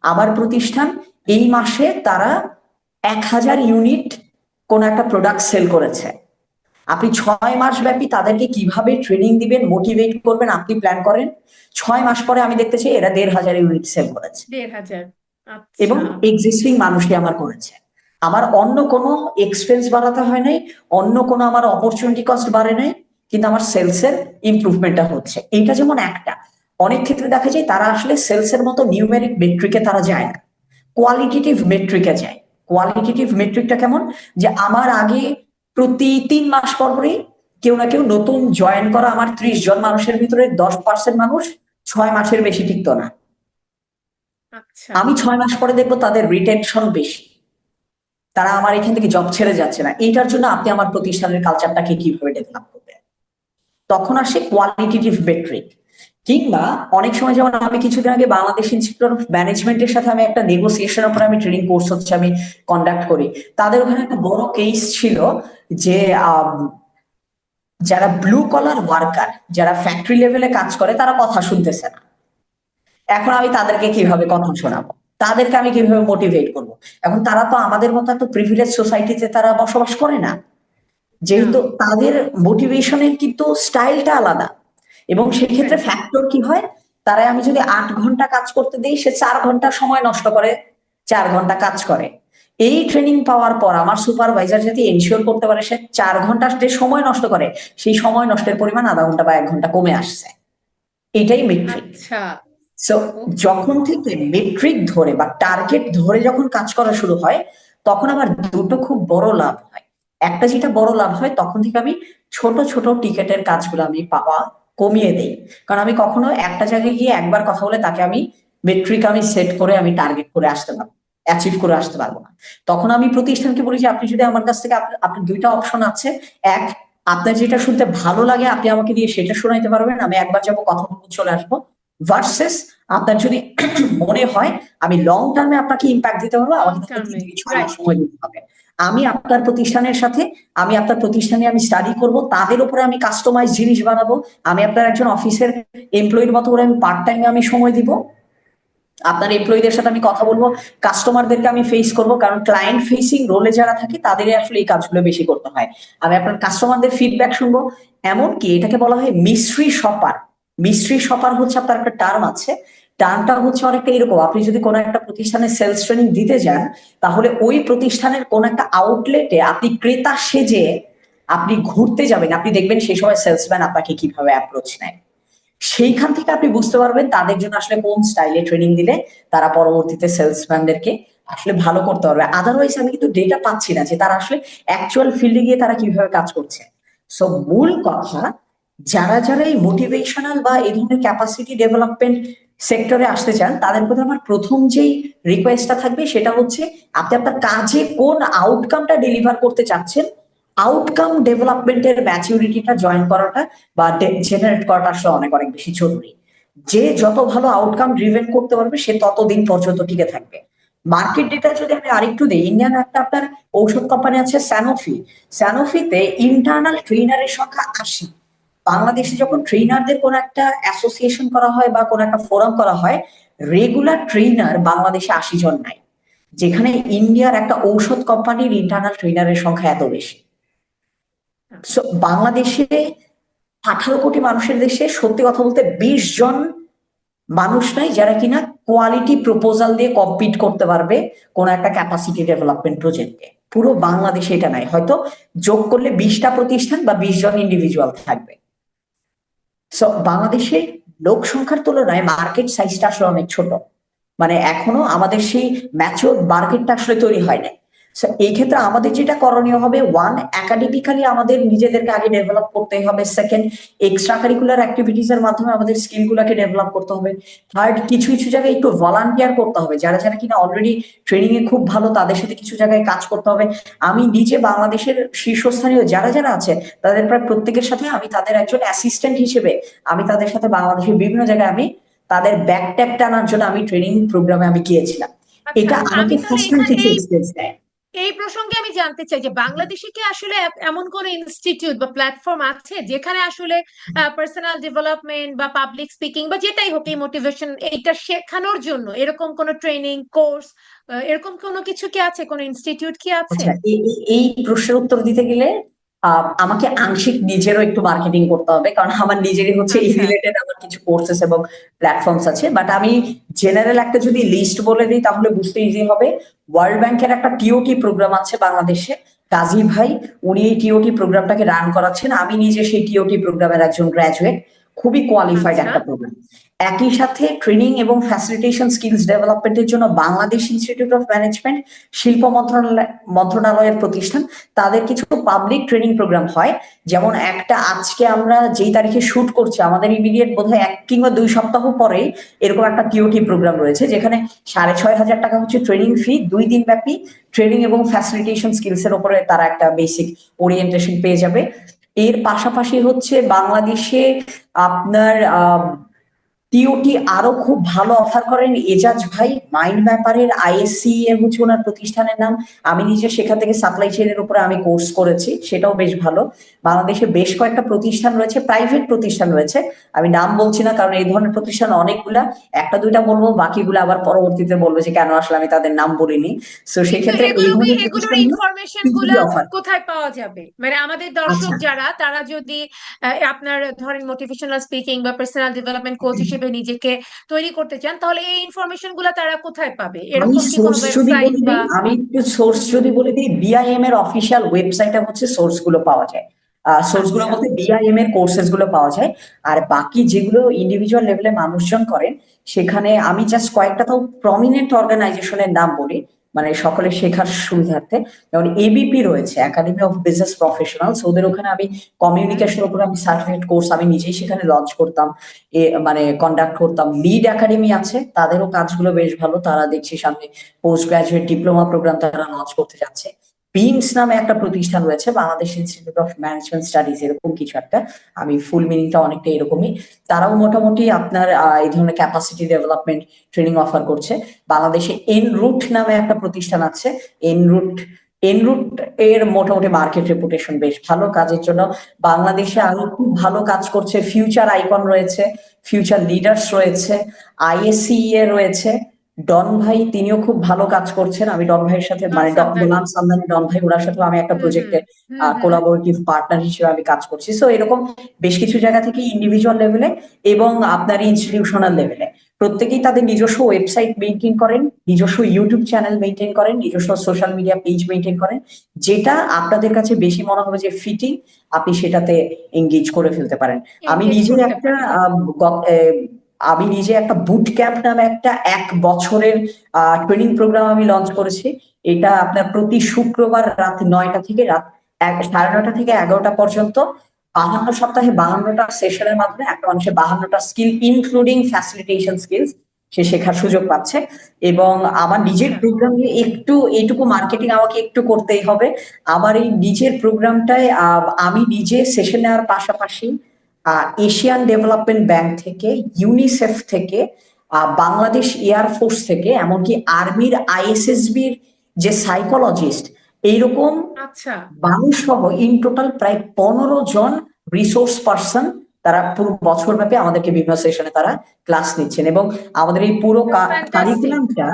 B: আমার প্রতিষ্ঠান এই মাসে তারা 1,000 ইউনিট কোন একটা প্রোডাক্ট সেল করেছে। আপনি 6 মাস ব্যাপী তাদেরকে কিভাবে ট্রেনিং দিবেন, মোটিভেট করবেন, আপনি প্ল্যান করেন। 6 মাস পরে আমি দেখতে চাই এরা 1,500 ইউনিট সেল করেছে,
A: 1,500।
B: এবং
A: আচ্ছা
B: এক্সিস্টিং মানুষই আমার করেছে। আমার অন্য কোনো এক্সপেন্স বাড়াতে হয় নাই, অন্য কোনো আমার অপরচুনিটি কস্ট বাড়ে নাই, কিন্তু আমার সেলস এর ইমপ্রুভমেন্টটা হচ্ছে। এইটা যেমন একটা, অনেক ক্ষেত্রে দেখা যায় তারা আসলে সেলস এর মতো নিউমেরিক মেট্রিকে তারা যায় না, কোয়ালিটেটিভ মেট্রিকে যায়। কোয়ালিটেটিভ মেট্রিকটা কেমন, যে আমার আগে প্রতি 3 মাস পর পরই কেউ না কেউ নতুন জয়েন করা আমার 30 জন মানুষের ভিতরে 10% মানুষ 6 মাসের বেশি টিকতো না।
A: আচ্ছা।
B: আমি 6 মাস পরে দেখবো তাদের রিটেনশন বেশি, তারা আমার এখান থেকে জব ছেড়ে যাচ্ছে না। এইটার জন্য আপনি আমার প্রতিষ্ঠানের কালচারটাকে কিভাবে ডেভেলপ করবেন, তখন আসে কোয়ালিটেটিভ মেট্রিক। কিংবা অনেক সময়, যেমন আমি কিছুদিন আগে বাংলাদেশ ইনস্টিটিউট অফ ম্যানেজমেন্টের সাথে আমি একটা নেগোসিয়েশনের উপরে আমি ট্রেনিং কোর্স হচ্ছে আমি কন্ডাক্ট করি। তাদের ওখানে একটা বড় কেস ছিল যে যারা ব্লু কলার ওয়ার্কার, যারা ফ্যাক্টরি লেভেলে কাজ করে, তারা কথা শুনতেছে না। এখন আমি তাদেরকে কিভাবে কথা শোনাবো, তাদেরকে আমি কিভাবে মোটিভেট করবো? এখন তারা তো আমাদের মতো এত প্রিভিলেজ সোসাইটিতে তারা বসবাস করে না,
A: না।
B: যেহেতু তাদের মোটিভেশনের কিন্তু স্টাইলটা আলাদা। এবং সেক্ষেত্রে
A: হ্যাঁ।
B: ফ্যাক্টর কি হয়, তারা আমি যদি 8 ঘন্টা কাজ করতে দিই, সে 4 ঘন্টা সময় নষ্ট করে, 4 ঘন্টা কাজ করে। এই ট্রেনিং পাওয়ার পর আমার সুপারভাইজার যদি এনশিওর করতে পারে সে 4 ঘন্টা যে সময় নষ্ট করে, সেই সময় নষ্টের পরিমাণ আধা ঘন্টা বা 1 ঘন্টা কমে আসছে। এটাই মেট্রিক।
A: আচ্ছা।
B: So
A: okay.
B: যখন থেকে মেট্রিক ধরে বা টার্গেট ধরে যখন কাজ করা শুরু হয়, তখন আমার দুটো খুব বড় লাভ হয়। একটা যেটা বড় লাভ হয়, তখন থেকে আমি ছোট ছোট টিকেটের কাজগুলো আমি পাওয়া কমিয়ে দেই। কারণ আমি কখনো একটা জায়গায় গিয়ে একবার কথা বলে তাকে আমি মেট্রিক আমি সেট করে আমি টার্গেট করে আসতে পারবো, অ্যাচিভ করে আসতে পারবো না। তখন আমি প্রতিষ্ঠানকে বলি যে আপনি যদি আমার কাছ থেকে আপনার দুইটা অপশন আছে। এক, আপনার যেটা শুনতে ভালো লাগে আপনি আমাকে দিয়ে সেটা শোনাইতে পারবেন, আমি একবার যাবো, কথা বলবো, চলে আসবো। ভার্সেস আপনার যদি মনে হয় আমি লং টার্মে আপনাকে ইম্প্যাক্ট দিতে পারবো,
A: লং
B: আমাকে তাহলে
A: টার্মে।
B: 3 থেকে 6 মাস
A: রাইট।
B: সময় দিতে হবে। আমি আপনার প্রতিষ্ঠানের সাথে, আমি আপনার প্রতিষ্ঠানে আমি স্টাডি করব, তাদের উপরে আমি কাস্টমাইজ জিনিস বানাবো। আমি আপনার একজন অফিসের এমপ্লয়ির মতো করে আমি পার্ট টাইমে আমি সময় দিব। আপনার এমপ্লয়ীদের সাথে আমি কথা বলবো, কাস্টমারদেরকে আমি ফেস করব, কারণ ক্লায়েন্ট ফেসিং রোলে যারা থাকে তাদেরই আসলে এই কাজগুলো বেশি করতে হয়। আমি আপনার কাস্টমারদের ফিডব্যাক শুনবো। এমনকি এটাকে বলা হয় মিস্ট্রি শপার। মিস্ট্রি শপার হচ্ছে, আপনার একটা টার্ম আছে, টার্মটা হচ্ছে অনেকটা এরকম, আপনি যদি কোনো একটা প্রতিষ্ঠানে সেলস ট্রেনিং দিতে যান, তাহলে ওই প্রতিষ্ঠানের কোন একটা আউটলেটে আপনি ক্রেতা সেজে আপনি ঘুরতে যাবেন, আপনি দেখবেন সেই সময় সেলসম্যান আপনাকে কিভাবে অ্যাপ্রোচ নেয়। সেইখান থেকে আপনি বুঝতে পারবেন তাদের জন্য আসলে কোন স্টাইলে ট্রেনিং দিলে তারা পরবর্তীতে সেলসম্যানদেরকে আসলে ভালো করতে পারবে। আদারওয়াইজ আমি কিন্তু ডেটা পাচ্ছি না যে তারা আসলে অ্যাকচুয়াল ফিল্ডে গিয়ে তারা কিভাবে কাজ করছে। সো মূল কথা, যারা যারা এই মোটিভেশনাল বা এই ধরনের ক্যাপাসিটি ডেভেলপমেন্ট সেক্টরে আসতে চান, তাদের প্রতি আমার প্রথম যেই রিকোয়েস্টটা থাকবে সেটা হচ্ছে, আপনি আপনার কাজে কোন আউটকামটা ডেলিভার করতে চাচ্ছেন, আউটকাম ডেভেলপমেন্টের ম্যাচুরিটিটা জয়েন করাটা বা জেনারেট করাটা আসলে অনেক অনেক বেশি জরুরি। যে যত ভালো আউটকাম ড্রিভেন করতে পারবে সে ততদিন পর্যন্ত টিকে থাকবে। মার্কেট ডেটা যদি আমি আরেকটু দিই, ইন্ডিয়ান একটা আপনার ঔষধ কোম্পানি আছে স্যানোফি। স্যানোফিতে ইন্টারনাল ট্রেনারের সংখ্যা 80। বাংলাদেশে যখন ট্রেনারদের কোন একটা অ্যাসোসিয়েশন করা হয় বা কোন একটা ফোরাম করা হয়, রেগুলার ট্রেনার বাংলাদেশে 80 জন নাই, যেখানে ইন্ডিয়ার একটা ঔষধ কোম্পানির ইন্টারনাল ট্রেনারের সংখ্যা এত বেশি। So, বাংলাদেশে 18 কোটি মানুষের দেশে সত্যি কথা বলতে 20 জন মানুষ নাই যারা কিনা কোয়ালিটি প্রপোজাল দিয়ে কম্পিট করতে পারবে কোন একটা ক্যাপাসিটি ডেভেলপমেন্ট প্রজেক্টে। পুরো বাংলাদেশে এটা নাই, হয়তো যোগ করলে 20টা প্রতিষ্ঠান বা 20 জন ইন্ডিভিজুয়াল থাকবে। সো বাংলাদেশে লোক সংখ্যার তুলনায় মার্কেট সাইজটা আসলে অনেক ছোট, মানে এখনো আমাদের সেই ম্যাচিওর মার্কেটটা আসলে তৈরি হয় নাই। So, এই ক্ষেত্রে আমাদের যেটা করণীয় হবে, ওয়ান, একাডেমিক্যালি আমাদের নিজেদেরকে আগে ডেভেলপ করতে হবে। সেকেন্ড, এক্সট্রা কারিকুলার অ্যাক্টিভিটিস এর মাধ্যমে আমাদের স্কিল গুলাকে ডেভেলপ করতে হবে। থার্ড, কিছু কিছু জায়গায় একটু ভলান্টিয়ার করতে হবে, যারা যারা কিনা অলরেডি ট্রেনিং এ খুব ভালো তাদের সাথে কিছু জায়গায় কাজ করতে হবে। আমি নিজে বাংলাদেশের শীর্ষস্থানীয় যারা যারা আছে তাদের প্রায় প্রত্যেকের সাথে আমি তাদের একজন অ্যাসিস্ট্যান্ট হিসেবে আমি তাদের সাথে বাংলাদেশের বিভিন্ন জায়গায় আমি তাদের ব্যাকট্যাগ টানার জন্য আমি ট্রেনিং প্রোগ্রামে আমি গিয়েছিলাম।
A: আচ্ছা,
B: এটা আমাকে
A: আমি তাহলে
B: ফার্স্ট হ্যান্ড
A: এখানে
B: কিছু এক্সপিরিয়েন্স দেয়।
A: এই প্রসঙ্গে আমি জানতে চাই যে বাংলাদেশে কি আসলে এমন কোন ইনস্টিটিউট বা প্ল্যাটফর্ম আছে যেখানে আসলে পার্সোনাল ডেভেলপমেন্ট বা পাবলিক স্পিকিং বা যেটাই হোক, এই মোটিভেশন এইটা শেখানোর জন্য এরকম কোন ট্রেনিং কোর্স, এরকম কোনো কিছু কি আছে, কোন ইনস্টিটিউট কি আছে?
B: আচ্ছা, এই প্রশ্নের উত্তর দিতে গেলে আমাকে আংশিক নিজেরও একটু মার্কেটিং করতে হবে, কারণ আমার নিজেরই হচ্ছে এই
A: আচ্ছা।
B: রিলেটেড আমার কিছু কোর্সেস এবং প্ল্যাটফর্মস আছে। বাট আমি জেনারেল একটা যদি লিস্ট বলে দিই তাহলে বুঝতে ইজি হবে। ওয়ার্ল্ড ব্যাংকের একটা টিওটি প্রোগ্রাম আছে বাংলাদেশে, কাজী ভাই, উনি এই টিওটি প্রোগ্রামটাকে রান করাচ্ছেন। আমি নিজে সেই টিওটি প্রোগ্রামের একজন গ্রাজুয়েট। খুবই কোয়ালিফাইড
A: আচ্ছা।
B: একটা প্রোগ্রাম। একই সাথে ট্রেনিং এবং ফ্যাসিলিটেশন স্কিলস ডেভেলপমেন্টের জন্য বাংলাদেশ ইনস্টিটিউট অফ ম্যানেজমেন্ট, শিল্প মন্ত্রণালয়ের প্রতিষ্ঠান, তাদের কিছু পাবলিক ট্রেনিং প্রোগ্রাম হয়। যেমন একটা আজকে আমরা যেই তারিখে শুট করছি, আমাদের ইমিডিয়েট বোধহয় 1 কিংবা 2 সপ্তাহ পরেই এরকম একটা টিওটি প্রোগ্রাম রয়েছে, যেখানে 6,500 টাকা হচ্ছে ট্রেনিং ফি, 2 দিন ব্যাপী ট্রেনিং এবং ফ্যাসিলিটেশন স্কিলস এর উপরে তারা একটা বেসিক ওরিয়েন্টেশন পেয়ে যাবে। এর পাশাপাশি হচ্ছে বাংলাদেশে আপনার টিওটি আরো খুব ভালো অফার করেন এজাজ ভাই, মাইন্ড ম্যাপারের আইএসসি এর হচ্ছে ওনার প্রতিষ্ঠানের নাম। আমি নিজে সেখান থেকে সাপ্লাই চেইনের উপরে আমি কোর্স করেছি, সেটাও বেশ ভালো। বাংলাদেশে বেশ কয়েকটা প্রতিষ্ঠান রয়েছে, প্রাইভেট প্রতিষ্ঠান রয়েছে, আমি নাম বলছি না কারণ এই ধরনের প্রতিষ্ঠান অনেকগুলা, একটা দুইটা বলবো, বাকিগুলো আবার পরবর্তীতে বলবে যে কেন আসলে আমি তাদের নাম বলিনি। তো
A: কিন্তু
B: সেক্ষেত্রে এই ধরনের
A: এগুলোর
B: প্রতিষ্ঠানগুলো
A: ইনফরমেশন
B: টিওটি
A: গুলা
B: অফার।
A: কোথায় পাওয়া যাবে? মানে আমাদের দর্শক
B: আচ্ছা,
A: যারা, তারা যদি আপনার ধরেন মোটিভেশনাল স্পিকিং বা পার্সোনাল ডেভেলপমেন্ট কোচ হিসেবে নিজেকে তৈরি করতে চান, তাহলে এই ইনফরমেশন গুলা তারা কোথায় পাবে?
B: আমি
A: এরকম কি কোনো
B: সোর্স যদি
A: ওয়েবসাইট
B: বলে
A: বা?
B: দিই, আমি একটু সোর্স যদি বলে দিই, বিআইএম এর অফিসিয়াল ওয়েবসাইটে হচ্ছে সোর্স গুলো পাওয়া যায়। সোর্স গুলো
A: আচ্ছা।
B: বলতে বিআইএম এর কোর্সেস গুলো পাওয়া যায়। আর বাকি যেগুলো ইন্ডিভিজুয়াল লেভেলে মানুষজন করেন, সেখানে আমি জাস্ট কয়েকটা তাও প্রমিনেন্ট অর্গানাইজেশনের নাম বলি, মানে সকলে শেখার সুবিধার্থে। যেমন এবিপি রয়েছে, একাডেমি অফ বিজনেস প্রফেশনালস, ওদের ওখানে আমি কমিউনিকেশন উপরে আমি সার্টিফিকেট কোর্স আমি নিজেই সেখানে লঞ্চ করতাম, মানে কন্ডাক্ট করতাম। লিড একাডেমি আছে, তাদেরও কাজগুলো বেশ ভালো, তারা দেখছি সামনে পোস্ট গ্রাজুয়েট ডিপ্লোমা প্রোগ্রাম তারা লঞ্চ করতে যাচ্ছে। বিমস নামে একটা প্রতিষ্ঠান রয়েছে, Bangladesh institute of management studies এরকম কিছু একটা, আমি ফুল মিনিংটা অনেকটা এরকমই। তারাও মোটামুটি আপনার এই ধরনের ক্যাপাসিটি ডেভেলপমেন্ট ট্রেনিং অফার করছে। বাংলাদেশে এনরুট নামে একটা প্রতিষ্ঠান আছে, এনরুট এনরুট এর মোটামুটি মার্কেট রেপুটেশন বেশ ভালো কাজের জন্য। বাংলাদেশে আরো খুব ভালো কাজ করছে ফিউচার আইকন রয়েছে, ফিউচার লিডার্স রয়েছে, আইএসসি এ রয়েছে। ডন ভাই তিনিও খুব ভালো কাজ করছেন, আমি ডন ভাইয়ের সাথে মানে
A: সাবধানে।
B: গোলাম সামদানি ডন ভাই, ওনার সাথেও আমি একটা
A: হুম হুম
B: প্রজেক্টে
A: হুম হুম।
B: কোলাবোরেটিভ পার্টনার হিসেবে আমি কাজ করছি। সো এরকম বেশ কিছু জায়গা থেকে ইন্ডিভিজুয়াল লেভেলে এবং আপনার ইনস্টিটিউশনাল লেভেলে প্রত্যেকেই তাদের নিজস্ব ওয়েবসাইট মেনটেন করেন, নিজস্ব ইউটিউব চ্যানেল মেনটেন করেন, নিজস্ব সোশ্যাল মিডিয়া পেজ মেনটেন করেন। যেটা আপনাদের কাছে বেশি মনে হবে যে ফিটিং, আপনি সেটাতে এঙ্গেজ করে ফেলতে পারেন। আমি
A: এনগেজ
B: নিজে
A: করতে
B: একটা
A: পারেন।
B: আমি নিজে একটা বুট ক্যাম্প নামে একটা 1 বছরের ট্রেনিং প্রোগ্রাম আমি লঞ্চ করেছি। এটা আপনার প্রতি শুক্রবার রাত 9টা থেকে রাত 9:30 থেকে 11টা পর্যন্ত 52 সপ্তাহে 52টা সেশনের মাধ্যমে একটা মানুষের 52টা স্কিল ইনক্লুডিং ফ্যাসিলিটেশন স্কিলস সে শেখার সুযোগ পাচ্ছে। এবং আমার নিজের
A: আচ্ছা।
B: প্রোগ্রাম নিয়ে একটু এইটুকু মার্কেটিং আমাকে একটু করতেই হবে। আমার এই নিজের প্রোগ্রামটায় আমি নিজে সেশন নেওয়ার পাশাপাশি এশিয়ান ডেভেলপমেন্ট ব্যাংক থেকে, ইউনিসেফ থেকে, বাংলাদেশ এয়ারফোর্স থেকে, এমনকি আর্মির আইএসএসবির যে সাইকোলজিস্ট, এইরকম
A: আচ্ছা।
B: মানুষ সহ ইন টোটাল প্রায় 15 জন রিসোর্স পার্সন, তারা পুরো বছর ব্যাপী আমাদেরকে বিভিন্ন সেশনে তারা ক্লাস নিচ্ছেন। এবং আমাদের এই পুরো
A: ফ্যান্টাস্টিক।
B: কারিকুলামটা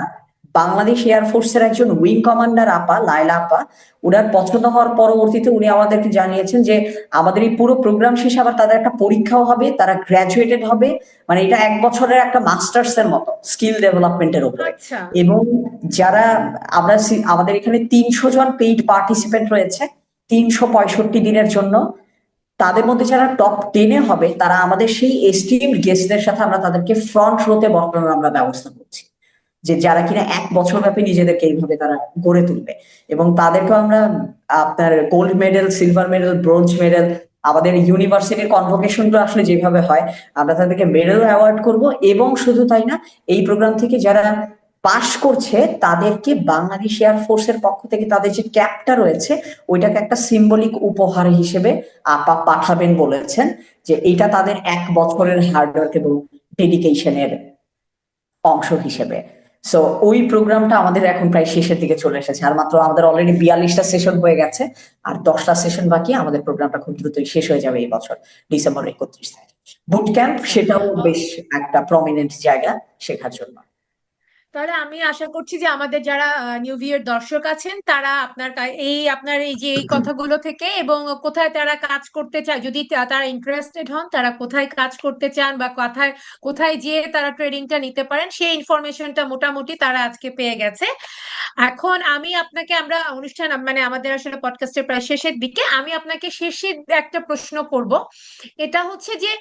B: বাংলাদেশ এয়ারফোর্সের একজন উইং কমান্ডার আপা, লায়লা আপা, ওনার পছন্দ হওয়ার পরবর্তীতে উনি আমাদেরকে জানিয়েছেন যে আমাদের এই পুরো প্রোগ্রাম শেষে আবার তাদের একটা পরীক্ষাও হবে, তারা গ্রাজুয়েটেড হবে। মানে এটা 1 বছরের একটা মাস্টার্স এর মতো স্কিল ডেভেলপমেন্টের উপরে।
A: আচ্ছা।
B: এবং যারা আমাদের এখানে 300 জন পেইড পার্টিসিপেন্ট রয়েছে 365 দিনের জন্য। তাদের মধ্যে যারা টপ 10-এ হবে, তারা আমাদের সেই এস্টিমড গেস্টদের সাথে আমরা তাদেরকে ফ্রন্ট রোতে বসানোর আমরা ব্যবস্থা করছি, যে যারা কিনা 1 বছর ব্যাপী নিজেদেরকে এইভাবে তারা গড়ে তুলবে। এবং তাদেরকেও আমরা আপনার gold medal, silver medal, bronze medal, আমাদের ইউনিভার্সিটির কনভোকেশন গুলো আসলে যেভাবে হয়, আমরা তাদেরকে মেডেল অ্যাওয়ার্ড করব। এবং শুধু তাই না, এই প্রোগ্রাম থেকে যারা পাশ করছে তাদেরকে বাংলাদেশ এয়ারফোর্স এর পক্ষ থেকে তাদের যে ক্যাপটা রয়েছে, ওইটাকে একটা সিম্বলিক উপহার হিসেবে আপা পাঠাবেন বলেছেন, যে এটা তাদের 1 বছরের হার্ডওয়ার্ক এবং ডেডিকেশনের অংশ হিসেবে। সো ওই প্রোগ্রামটা আমাদের এখন প্রায় শেষের দিকে চলে এসেছে, আর মাত্র আমাদের অলরেডি 42টা সেশন হয়ে গেছে, আর 10টা সেশন বাকি। আমাদের প্রোগ্রামটা খুব দ্রুতই শেষ হয়ে যাবে এই বছর ডিসেম্বর 31 তারিখ। বুট ক্যাম্প
A: আচ্ছা।
B: সেটাও বেশ একটা প্রমিনেন্ট জায়গা শেখার জন্য।
A: তাহলে আমি আশা করছি যে আমাদের যারা নিউ ভিউয়ের দর্শক আছেন তারা আপনার এই যে এই কথাগুলো থেকে এবং কোথায় তারা কাজ করতে চায়, যদি তারা ইন্টারেস্টেড হন, তারা কোথায় কাজ করতে চান বা কোথায় কোথায় যেয়ে তারা ট্রেনিংটা নিতে পারেন, সেই ইনফরমেশনটা মোটামুটি তারা আজকে পেয়ে গেছে। এখন আমি আপনাকে, আমরা অনুষ্ঠান মানে আমাদের আসলে পডকাস্টের প্রায় শেষের দিকে, আমি আপনাকে শেষের একটা প্রশ্ন করব। এটা হচ্ছে যে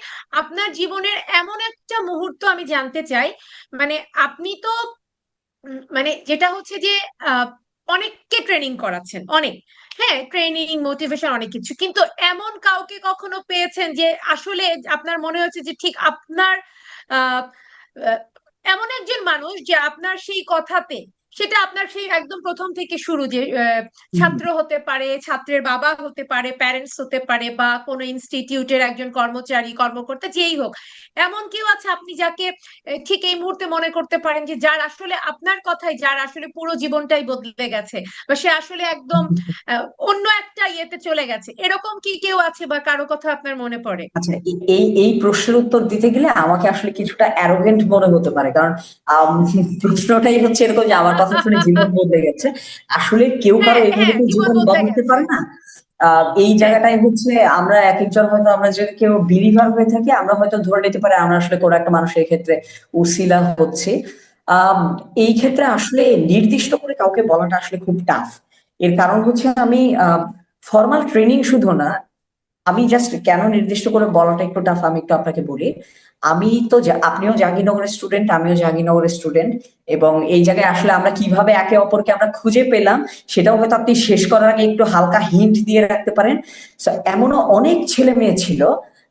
A: আপনার জীবনের এমন একটা মুহূর্ত আমি জানতে চাই, মানে আপনি তো মানে যেটা হচ্ছে যে আহ, অনেককে ট্রেনিং করাচ্ছেন, অনেক, হ্যাঁ, ট্রেনিং মোটিভেশন অনেক কিছু, কিন্তু এমন কাউকে কখনো পেয়েছেন যে আসলে আপনার মনে হচ্ছে যে ঠিক আপনার আহ আহ, এমন একজন মানুষ যে আপনার সেই কথাতে, সেটা আপনার সেই একদম প্রথম থেকে শুরু, যে ছাত্র হতে পারে, ছাত্রের বাবা হতে পারে, প্যারেন্টস হতে পারে, বা কোনো ইনস্টিটিউটের একজন কর্মচারী কর্মকর্তা, যেই হোক, এমন কেউ আছে আপনি যাকে ঠিক এই মুহূর্তে মনে করতে পারেন যে যার আসলে আপনার কথাই, যার আসলে পুরো জীবনটাই বদলে গেছে, বা সে আসলে একদম অন্য একটা ইয়েতে চলে গেছে, এরকম কি কেউ আছে বা কারো কথা আপনার মনে পড়ে?
B: আচ্ছা, এই এই প্রশ্নের উত্তর দিতে গেলে আমাকে আসলে কিছুটা অ্যারোগেন্ট মনে হতে পারে, কারণ আম, প্রশ্নটাই হচ্ছে এরকম যে আমার কথা শুনে জীবন বদলে গেছে। আসলে কেউ কারো
A: হ্যাঁ,
B: এভাবে
A: হ্যাঁ,
B: তো
A: জীবন
B: জীবন
A: বদলে
B: বদলাতে
A: গেছে।
B: পারে না। এই
A: হ্যাঁ,
B: জায়গাটাই হচ্ছে, আমরা এক একজন হয়তো, আমরা যদি কেউ বিলিভার হয়ে থাকি, আমরা হয়তো ধরে নিতে পারি আমরা আসলে কোনো একটা মানুষের ক্ষেত্রে উসিলা হচ্ছে। আম, এই ক্ষেত্রে আসলে নির্দিষ্ট করে কাউকে বলাটা আসলে খুব টাফ। এর কারণ হচ্ছে আমি ফর্মাল ট্রেনিং শুধু না, আমি জাস্ট কেন নির্দিষ্ট করে বলাটা একটু টাফ আমি একটু আপনাকে বলি। আমি তো আপনিও জাহাঙ্গীরনগরের স্টুডেন্ট, আমিও জাহাঙ্গীরনগরের স্টুডেন্ট, এবং এই জায়গায় আসলে আমরা কিভাবে একে অপরকে আমরা খুঁজে পেলাম সেটাও হয়তো আপনি শেষ করার আগে একটু হালকা হিন্ট দিয়ে রাখতে পারেন। So, এমনও অনেক ছেলে মেয়ে ছিল,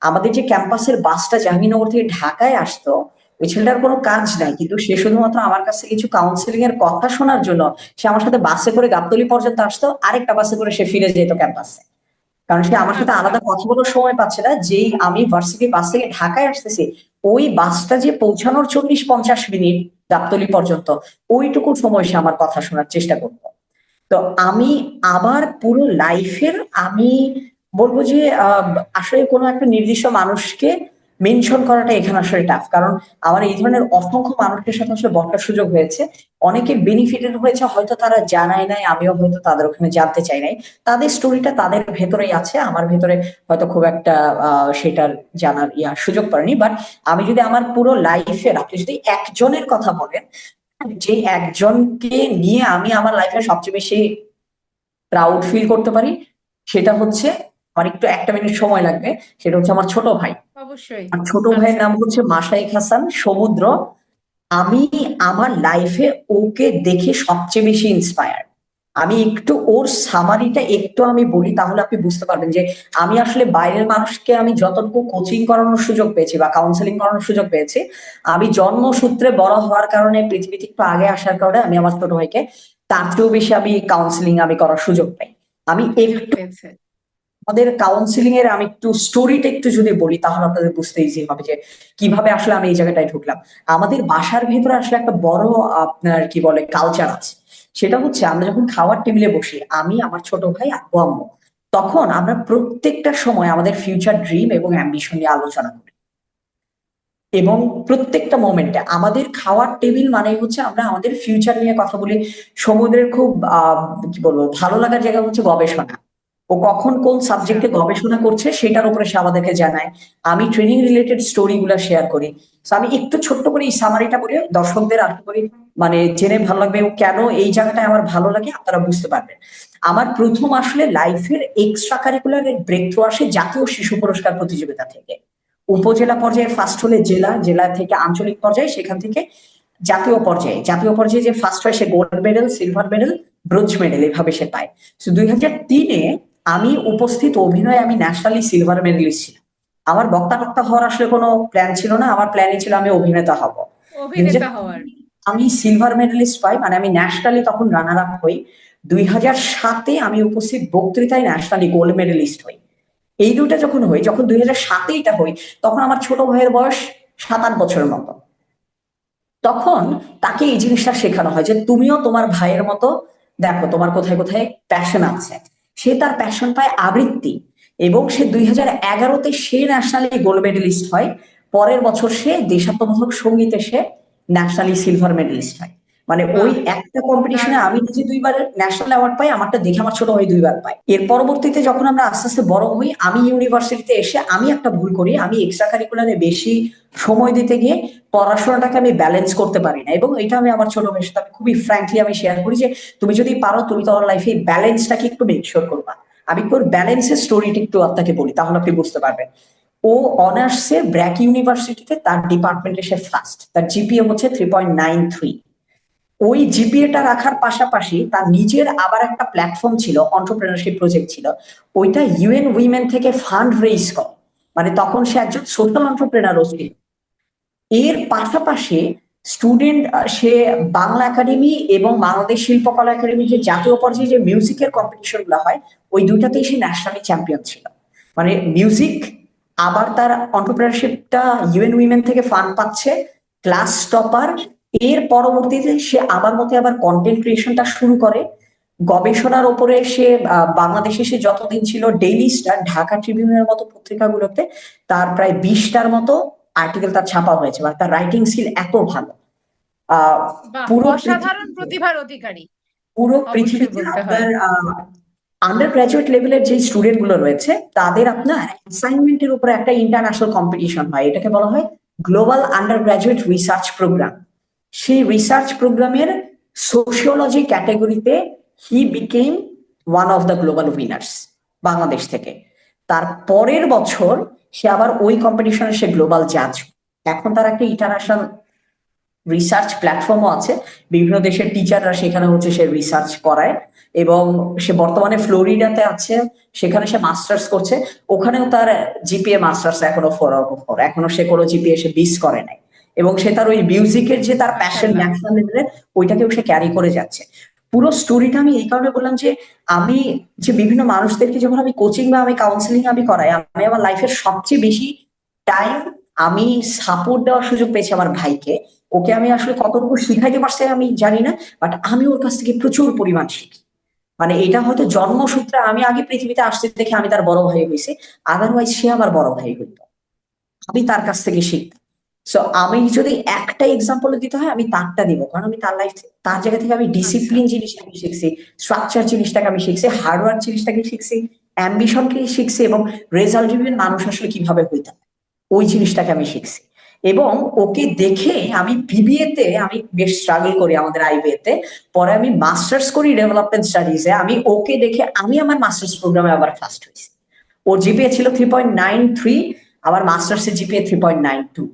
B: আমাদের যে ক্যাম্পাসের বাসটা জাহাঙ্গীরনগর থেকে ঢাকায় আসতো, ওই ছেলেটার কোনো কাজ নাই, কিন্তু সে শুধুমাত্র আমার কাছে কিছু কাউন্সিলিং এর কথা শোনার জন্য সে আমার সাথে বাসে করে গাবতলী পর্যন্ত আসতো, আরেকটা বাসে করে সে ফিরে যেত ক্যাম্পাসে। কারণ সে আমার সাথে
A: আচ্ছা।
B: আলাদা কথা বলার সময় পাচ্ছে না, যেই আমি ভার্সিটি বাস থেকে ঢাকায় আসতেছি, ওই বাসটা যে পৌঁছানোর 40-50 মিনিট গাবতলী পর্যন্ত, ওইটুকু সময় সে আমার কথা শোনার চেষ্টা করতো। তো আমি আমার পুরো লাইফের, আমি বলবো যে আসলে কোনো একটা নির্দিষ্ট মানুষকে মেনশন করাটা এখানে আসলে টাফ, কারণ আমার এই ধরনের অসংখ্য মানুষের সাথে আসলে বসার সুযোগ হয়েছে। অনেকে বেনিফিটেড হয়েছে, হয়তো তারা জানায় নাই, আমিও হয়তো তাদের ওখানে জানতে চাই নাই। তাদের স্টোরিটা তাদের ভেতরেই আছে, আমার ভেতরে হয়তো খুব একটা সেটার জানার সুযোগ পাইনি। বাট আমি যদি আমার পুরো লাইফের, আপনি যদি একজনের কথা বলেন, যে একজনকে নিয়ে আমি আমার লাইফে সবচেয়ে বেশি প্রাউড ফিল করতে পারি, সেটা হচ্ছে, আমার একটু একটা মিনিট সময় লাগবে, সেটা হচ্ছে আমার ছোট ভাই।
A: অবশ্যই।
B: আর ছোট ভাইয়ের
A: আচ্ছা।
B: নাম হচ্ছে মাসাইক হাসান সমুদ্র। আমি আমার লাইফে ওকে দেখে সবচেয়ে বেশি ইন্সপায়ার। আমি একটু ওর সামারিটা একটু আমি বলি, তাহলে আপনি বুঝতে পারবেন যে আমি আসলে বাইরের মানুষকে আমি যতটুকু কোচিং করানোর সুযোগ পেয়েছি বা কাউন্সেলিং করানোর সুযোগ পেয়েছি, আমি জন্মসূত্রে বড় হওয়ার কারণে, পৃথিবীতে একটু আগে আসার কারণে, আমি আমার ছোট ভাইকে তার চেয়েও বেশি আমি কাউন্সেলিং আমি করার সুযোগ পাই। আমি
A: সুযোগ
B: একটু
A: পেয়েছে।
B: আমাদের কাউন্সিলিং এর আমি একটু স্টোরিটা একটু যদি বলি, তাহলে আপনাদের বুঝতে ইজি হবে যে কিভাবে আসলে আমি এই জায়গাটায় ঢুকলাম। আমাদের বাসার ভেতরে আসলে একটা বড়, আপনার কি বলে, কালচার আছে। সেটা হচ্ছে, আমরা যখন খাওয়ার টেবিলে বসি, আমি, আমার ছোট ভাই, আব্বু আম্মু, তখন আমরা প্রত্যেকটা সময় আমাদের ফিউচার ড্রিম এবং অ্যাম্বিশন নিয়ে আলোচনা করি। এবং প্রত্যেকটা মোমেন্টে আমাদের খাওয়ার টেবিল মানে হচ্ছে আমরা আমাদের ফিউচার নিয়ে কথা বলি। সমুদ্রের খুব কি বলবো, ভালো লাগার জায়গা হচ্ছে গবেষণা। ও কখন কোন
A: আচ্ছা।
B: সাবজেক্টে গবেষণা করছে সেটার উপরে সে আমাদেরকে জানায়। আমি ট্রেনিং রিলেটেড স্টোরি গুলা শেয়ার করি। তো আমি একটু ছোট্ট করে এই সামারিটা বলে দর্শকদের আশা করি মানে জেনে ভালো লাগবে, এবং কেন এই জায়গাটায় আমার ভালো লাগে আপনারা বুঝতে পারবেন। আমার প্রথম আসলে লাইফের এক্সট্রা কারিকুলার ব্রেক থ্রু আসে জাতীয় শিশু পুরস্কার প্রতিযোগিতা থেকে। উপজেলা পর্যায়ে ফার্স্ট হলে জেলা, জেলা থেকে আঞ্চলিক পর্যায়ে, সেখান থেকে জাতীয় পর্যায়ে, জাতীয় পর্যায়ে যে ফার্স্ট হয় সে gold medal, silver medal, bronze medal এভাবে সে পায়। তো 2003-এ আমি উপস্থিত অভিনয়ে আমি ন্যাশনালি সিলভার মেডেলিস্ট ছিলাম। আমার বক্তা টক্তা হওয়ার আসলে কোনো প্ল্যান ছিল না, আমার প্ল্যানই ছিল আমি অভিনেতা হব। দুই হাজার
A: অভিনেতা হওয়ার।
B: আমি সিলভার মেডেলিস্ট পাই, মানে আমি ন্যাশনালি তখন রানার আপ হই। 2007-এ আমি উপস্থিত বক্তৃতায় ন্যাশনালি গোল্ড মেডেলিস্ট হই। এই দুইটা যখন হই, যখন 2007-এ এটা হই, তখন আমার ছোট ভাইয়ের বয়স 7-8 বছরের মতো। তখন তাকে এই জিনিসটা শেখানো হয় যে তুমিও তোমার ভাইয়ের মতো দেখো তোমার কোথায় কোথায় প্যাশন আছে। সে তার প্যাশন পায় আবৃত্তি, এবং সে 2011-তে সে ন্যাশনালি গোল্ড মেডেলিস্ট হয়। পরের বছর সে দেশাত্মবোধক সঙ্গীতে সে ন্যাশনালি সিলভার মেডেলিস্ট হয়। মানে ওই
A: বাহ,
B: একটা কম্পিটিশনে
A: দারুণ।
B: আমি নিজে 2 বার ন্যাশনাল অ্যাওয়ার্ড পাই, আমারটা দেখে আমার ছোট ভাই 2 বার পায়। এর পরবর্তীতে যখন আমরা আস্তে আস্তে বড় হই, আমি ইউনিভার্সিটিতে এসে আমি একটা ভুল করি, আমি এক্সট্রা কারিকুলারে বেশি সময় দিতে গিয়ে পড়াশোনাটাকে আমি ব্যালেন্স করতে পারি না। এবং এটা আমি আমার ছোট ভাইয়ের সাথে আমি খুবই ফ্র্যাঙ্কলি আমি শেয়ার করি যে তুমি যদি পারো তুমি তোমার লাইফে ব্যালেন্সটাকে একটু মেকশোর করবা। আমি তোর ব্যালেন্সের স্টোরিটা একটু আপনাকে বলি, তাহলে আপনি বুঝতে পারবেন। ও অনার্সে ব্র্যাক ইউনিভার্সিটিতে তার ডিপার্টমেন্টে সে ফার্স্ট, তার জিপিএ হচ্ছে 3.93। ওই জিপিএটা রাখার পাশাপাশি তার নিজের আবার একটা প্ল্যাটফর্ম ছিল, অন্টারপ্রেনারশিপ প্রজেক্ট ছিল। ওইটা ইউএন উইমেন থেকে ফান্ড রেইজ করে, মানে তখন সে একজন সোশ্যাল অন্টারপ্রেনারও ছিল। এর পাশাপাশি স্টুডেন্ট, সে বাংলা একাডেমি এবং বাংলাদেশ শিল্পকলা একাডেমি যে জাতীয় পর্যায়ে যে মিউজিকের কম্পিটিশন গুলো হয়, ওই দুইটাতেই সে ন্যাশনালি চ্যাম্পিয়ন ছিল। মানে মিউজিক, আবার তার অন্টারপ্রেনারশিপটা ইউএন উইমেন থেকে ফান্ড পাচ্ছে, ক্লাস টপার। এর পরবর্তীতে সে আমার মতে আবার কন্টেন্ট ক্রিয়েশনটা শুরু করে। গবেষণার উপরে সে বাংলাদেশে সে যতদিন ছিল, ডেইলি স্টার, ঢাকা ট্রিবিউনের মতো পত্রিকাগুলোতে তার প্রায় 20টার মতো আর্টিকেল তার ছাপা হয়েছে। মানে তার রাইটিং স্কিল এত ভালো। আহ
A: বাহ,
B: পুরো
A: অসাধারণ
B: পৃথিবীতে,
A: প্রতিভার অধিকারী,
B: পুরো
A: অবশ্যই
B: পৃথিবীতে
A: বলতে হয়।
B: আপনার আন্ডার গ্রাজুয়েট লেভেলের যে স্টুডেন্ট গুলো রয়েছে, তাদের আপনার অ্যাসাইনমেন্টের উপরে একটা ইন্টারন্যাশনাল কম্পিটিশন হয়, এটাকে বলা হয় global undergraduate research program. সেই রিসার্চ প্রোগ্রামের সোশিওলজি ক্যাটাগরিতে he became one of the global winners Bangladesh থেকে। তার পরের বছর সে আবার ওই কম্পিটিশনে সে গ্লোবাল জাজ। এখন তার একটা ইন্টারন্যাশনাল রিসার্চ প্ল্যাটফর্মও আছে, বিভিন্ন দেশের টিচাররা সেখানে হচ্ছে সে রিসার্চ করায়। এবং সে বর্তমানে ফ্লোরিডাতে আছে, সেখানে সে মাস্টার্স করছে। ওখানেও তার জিপিএ মাস্টার্স এখনো 4/4, এখনো সে কোনো জিপিএ সে বিস করে নাই। এবং সে তার ওই মিউজিকের যে তার প্যাশন
A: মাশাল্লাহ।
B: ন্যাশনাল লেভেলে, ওইটাকেও সে ক্যারি করে যাচ্ছে। পুরো স্টোরিটা আমি এই কারণে বললাম যে আমি যে বিভিন্ন মানুষদেরকে যখন আমি কোচিং বা আমি কাউন্সিলিং আমি করাই, আমি আমার লাইফের সবচেয়ে বেশি টাইম আমি সাপোর্ট দেওয়ার সুযোগ পেয়েছি আমার ভাইকে। ওকে আমি আসলে কতটুকু শিখাইতে পারছি আমি জানি না, বাট আমি ওর কাছ থেকে প্রচুর পরিমাণ শিখি। মানে এটা হয়তো জন্মসূত্রে, আমি আগে পৃথিবীতে আসতে দেখে আমি তার বড় ভাই হয়েছি, আদারওয়াইজ সে আমার বড় ভাই হইতো, আমি তার কাছ থেকে শিখতাম। সো আমি যদি একটা এক্সাম্পল দিতে হয়, আমি তারটা দিব, কারণ আমি তার লাইফ, তার জায়গা থেকে আমি
A: আচ্ছা,
B: ডিসিপ্লিন জিনিসটাকে শিখছি, স্ট্রাকচার জিনিসটাকে আমি শিখছি, হার্ডওয়ার্ক জিনিসটাকে শিখছি, অ্যাম্বিশনকে শিখছি, এবং রেজাল্ট ড্রিভেন মানুষ আসলে কিভাবে হইতে হয়, ওই জিনিসটাকে আমি শিখছি। এবং ওকে দেখে আমি বিবিএ তে আমি বেশ স্ট্রাগল করি আমাদের আইবিএ তে। পরে আমি মাস্টার্স করি ডেভেলপমেন্ট স্টাডিজে, আমি ওকে দেখে আমি আমার মাস্টার্স প্রোগ্রামে আবার ফার্স্ট হয়েছি। ওর জিপিএ ছিল 3.93, আমার মাস্টার্স এর জিপিএ 3.92।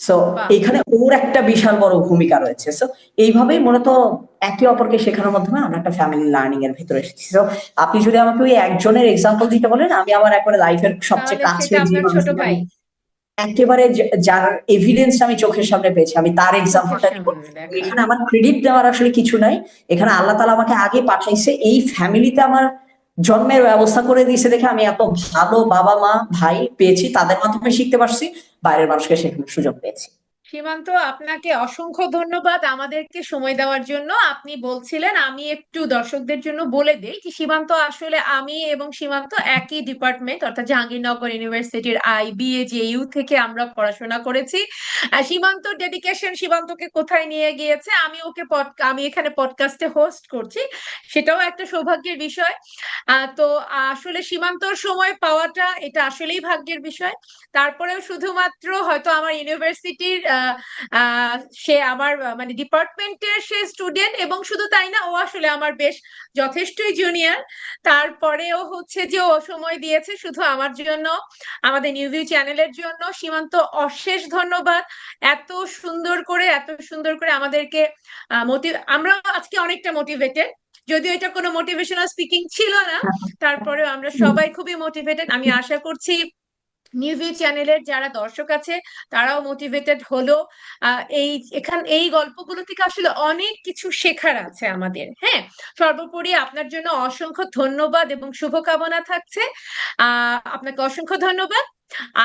B: সো
A: বাহ।
B: এখানে ওর একটা বিশাল বড় ভূমিকা রয়েছে। সো এইভাবেই মূলত একে অপরকে শেখানোর মাধ্যমে আমরা একটা ফ্যামিলি লার্নিং এর ভিতরে এসেছি। সো আপনি যদি আমাকে ওই একজনের এক্সাম্পল দিতে বলেন, আমি আমার একবারে লাইফের সবচেয়ে
A: তাহলে সেটা
B: কাছের যে
A: আপনার ছোট
B: মানুষটাকে
A: ভাই।
B: আমি একেবারে যার এভিডেন্স আমি চোখের সামনে পেয়েছি, আমি তার
A: চোখের
B: এক্সাম্পলটা দিব।
A: সামনে দেখা।
B: এখানে আমার ক্রেডিট দেওয়ার আসলে কিছু নাই। এখানে আল্লাহ তাআলা আমাকে আগে পাঠাইছে, এই ফ্যামিলিতে আমার জন্মের ব্যবস্থা করে দিয়েছে দেখে আমি এত ভালো বাবা মা ভাই পেয়েছি, তাদের মাধ্যমে শিখতে পারছি, বাইরের মানুষকে শেখানোর সুযোগ পেয়েছি।
A: সীমান্ত, আপনাকে অসংখ্য ধন্যবাদ আমাদেরকে সময় দেওয়ার জন্য। আপনি বলছিলেন, আমি একটু দর্শকদের জন্য বলে দেই যে সীমান্ত আসলে, আমি এবং সীমান্ত একই ডিপার্টমেন্ট, অর্থাৎ জাহাঙ্গীরনগর ইউনিভার্সিটির IBA JU থেকে আমরা পড়াশোনা করেছি। আর সীমান্তর ডেডিকেশন সীমান্তকে কোথায় নিয়ে গিয়েছে, আমি এখানে পডকাস্টে হোস্ট করছি, সেটাও একটা সৌভাগ্যের বিষয়। তো আসলে সীমান্তর সময় পাওয়াটা এটা আসলেই ভাগ্যের বিষয়। তারপরেও শুধুমাত্র হয়তো আমার ইউনিভার্সিটির সে আমার মানে ডিপার্টমেন্টের সে স্টুডেন্ট, এবং শুধু তাই না, ও আসলে আমার বেশ যথেষ্টই জুনিয়র। তারপরেও হচ্ছে যে ও সময় দিয়েছে শুধু আমার জন্য, আমাদের নিউভিউ চ্যানেলের জন্য। সীমান্ত, অশেষ ধন্যবাদ। এত সুন্দর করে আমাদেরকে আমরা আজকে অনেকটা মোটিভেটেড, যদিও এটা কোনো মোটিভেশনাল স্পিকিং ছিল না, তারপরেও আমরা সবাই খুবই মোটিভেটেড। আমি আশা করছি নিউভিউ চ্যানেলের যারা দর্শক আছে তারাও মোটিভেটেড হলো। এই গল্পগুলো থেকে আসলে অনেক কিছু শেখার আছে আমাদের। হ্যাঁ, সর্বোপরি আপনার জন্য অসংখ্য ধন্যবাদ এবং শুভকামনা থাকছে। আপনাকে অসংখ্য ধন্যবাদ।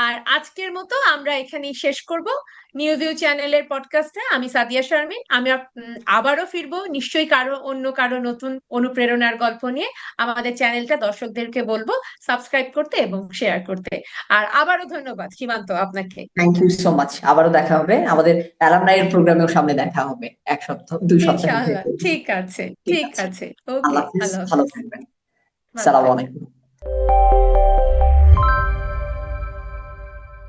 A: আর আজকের মতো আমরা এখানেই শেষ করব নিউ ভিউ চ্যানেলের পডকাস্টে। আমি সাদিয়া শারমিন। আমি আবারও ফিরবো নিশ্চয়ই অন্য কারো নতুন অনুপ্রেরণার গল্প নিয়ে। আমাদের চ্যানেলটা দর্শকদেরকে বলবো সাবস্ক্রাইব করতে এবং শেয়ার করতে। আর আবারও ধন্যবাদ সীমান্ত আপনাকে।
B: Thank you so much. আবারও দেখা হবে, আমাদের অ্যালামনাই এর প্রোগ্রামেও সামনে দেখা হবে 1 সপ্তাহ 2 সপ্তাহের
A: ইনশাআল্লাহ,
B: ভেতর।
A: ঠিক আছে।
B: ঠিক
A: ঠিক
B: আছে।
A: আছে, ওকে,
B: আল্লাহ হাফিজ,
A: আল্লাহ
B: ভালো
A: হাফিজ।
B: থাকবেন।
A: ভালো
B: সালাম
A: থাকবেন।
B: আলাইকুম।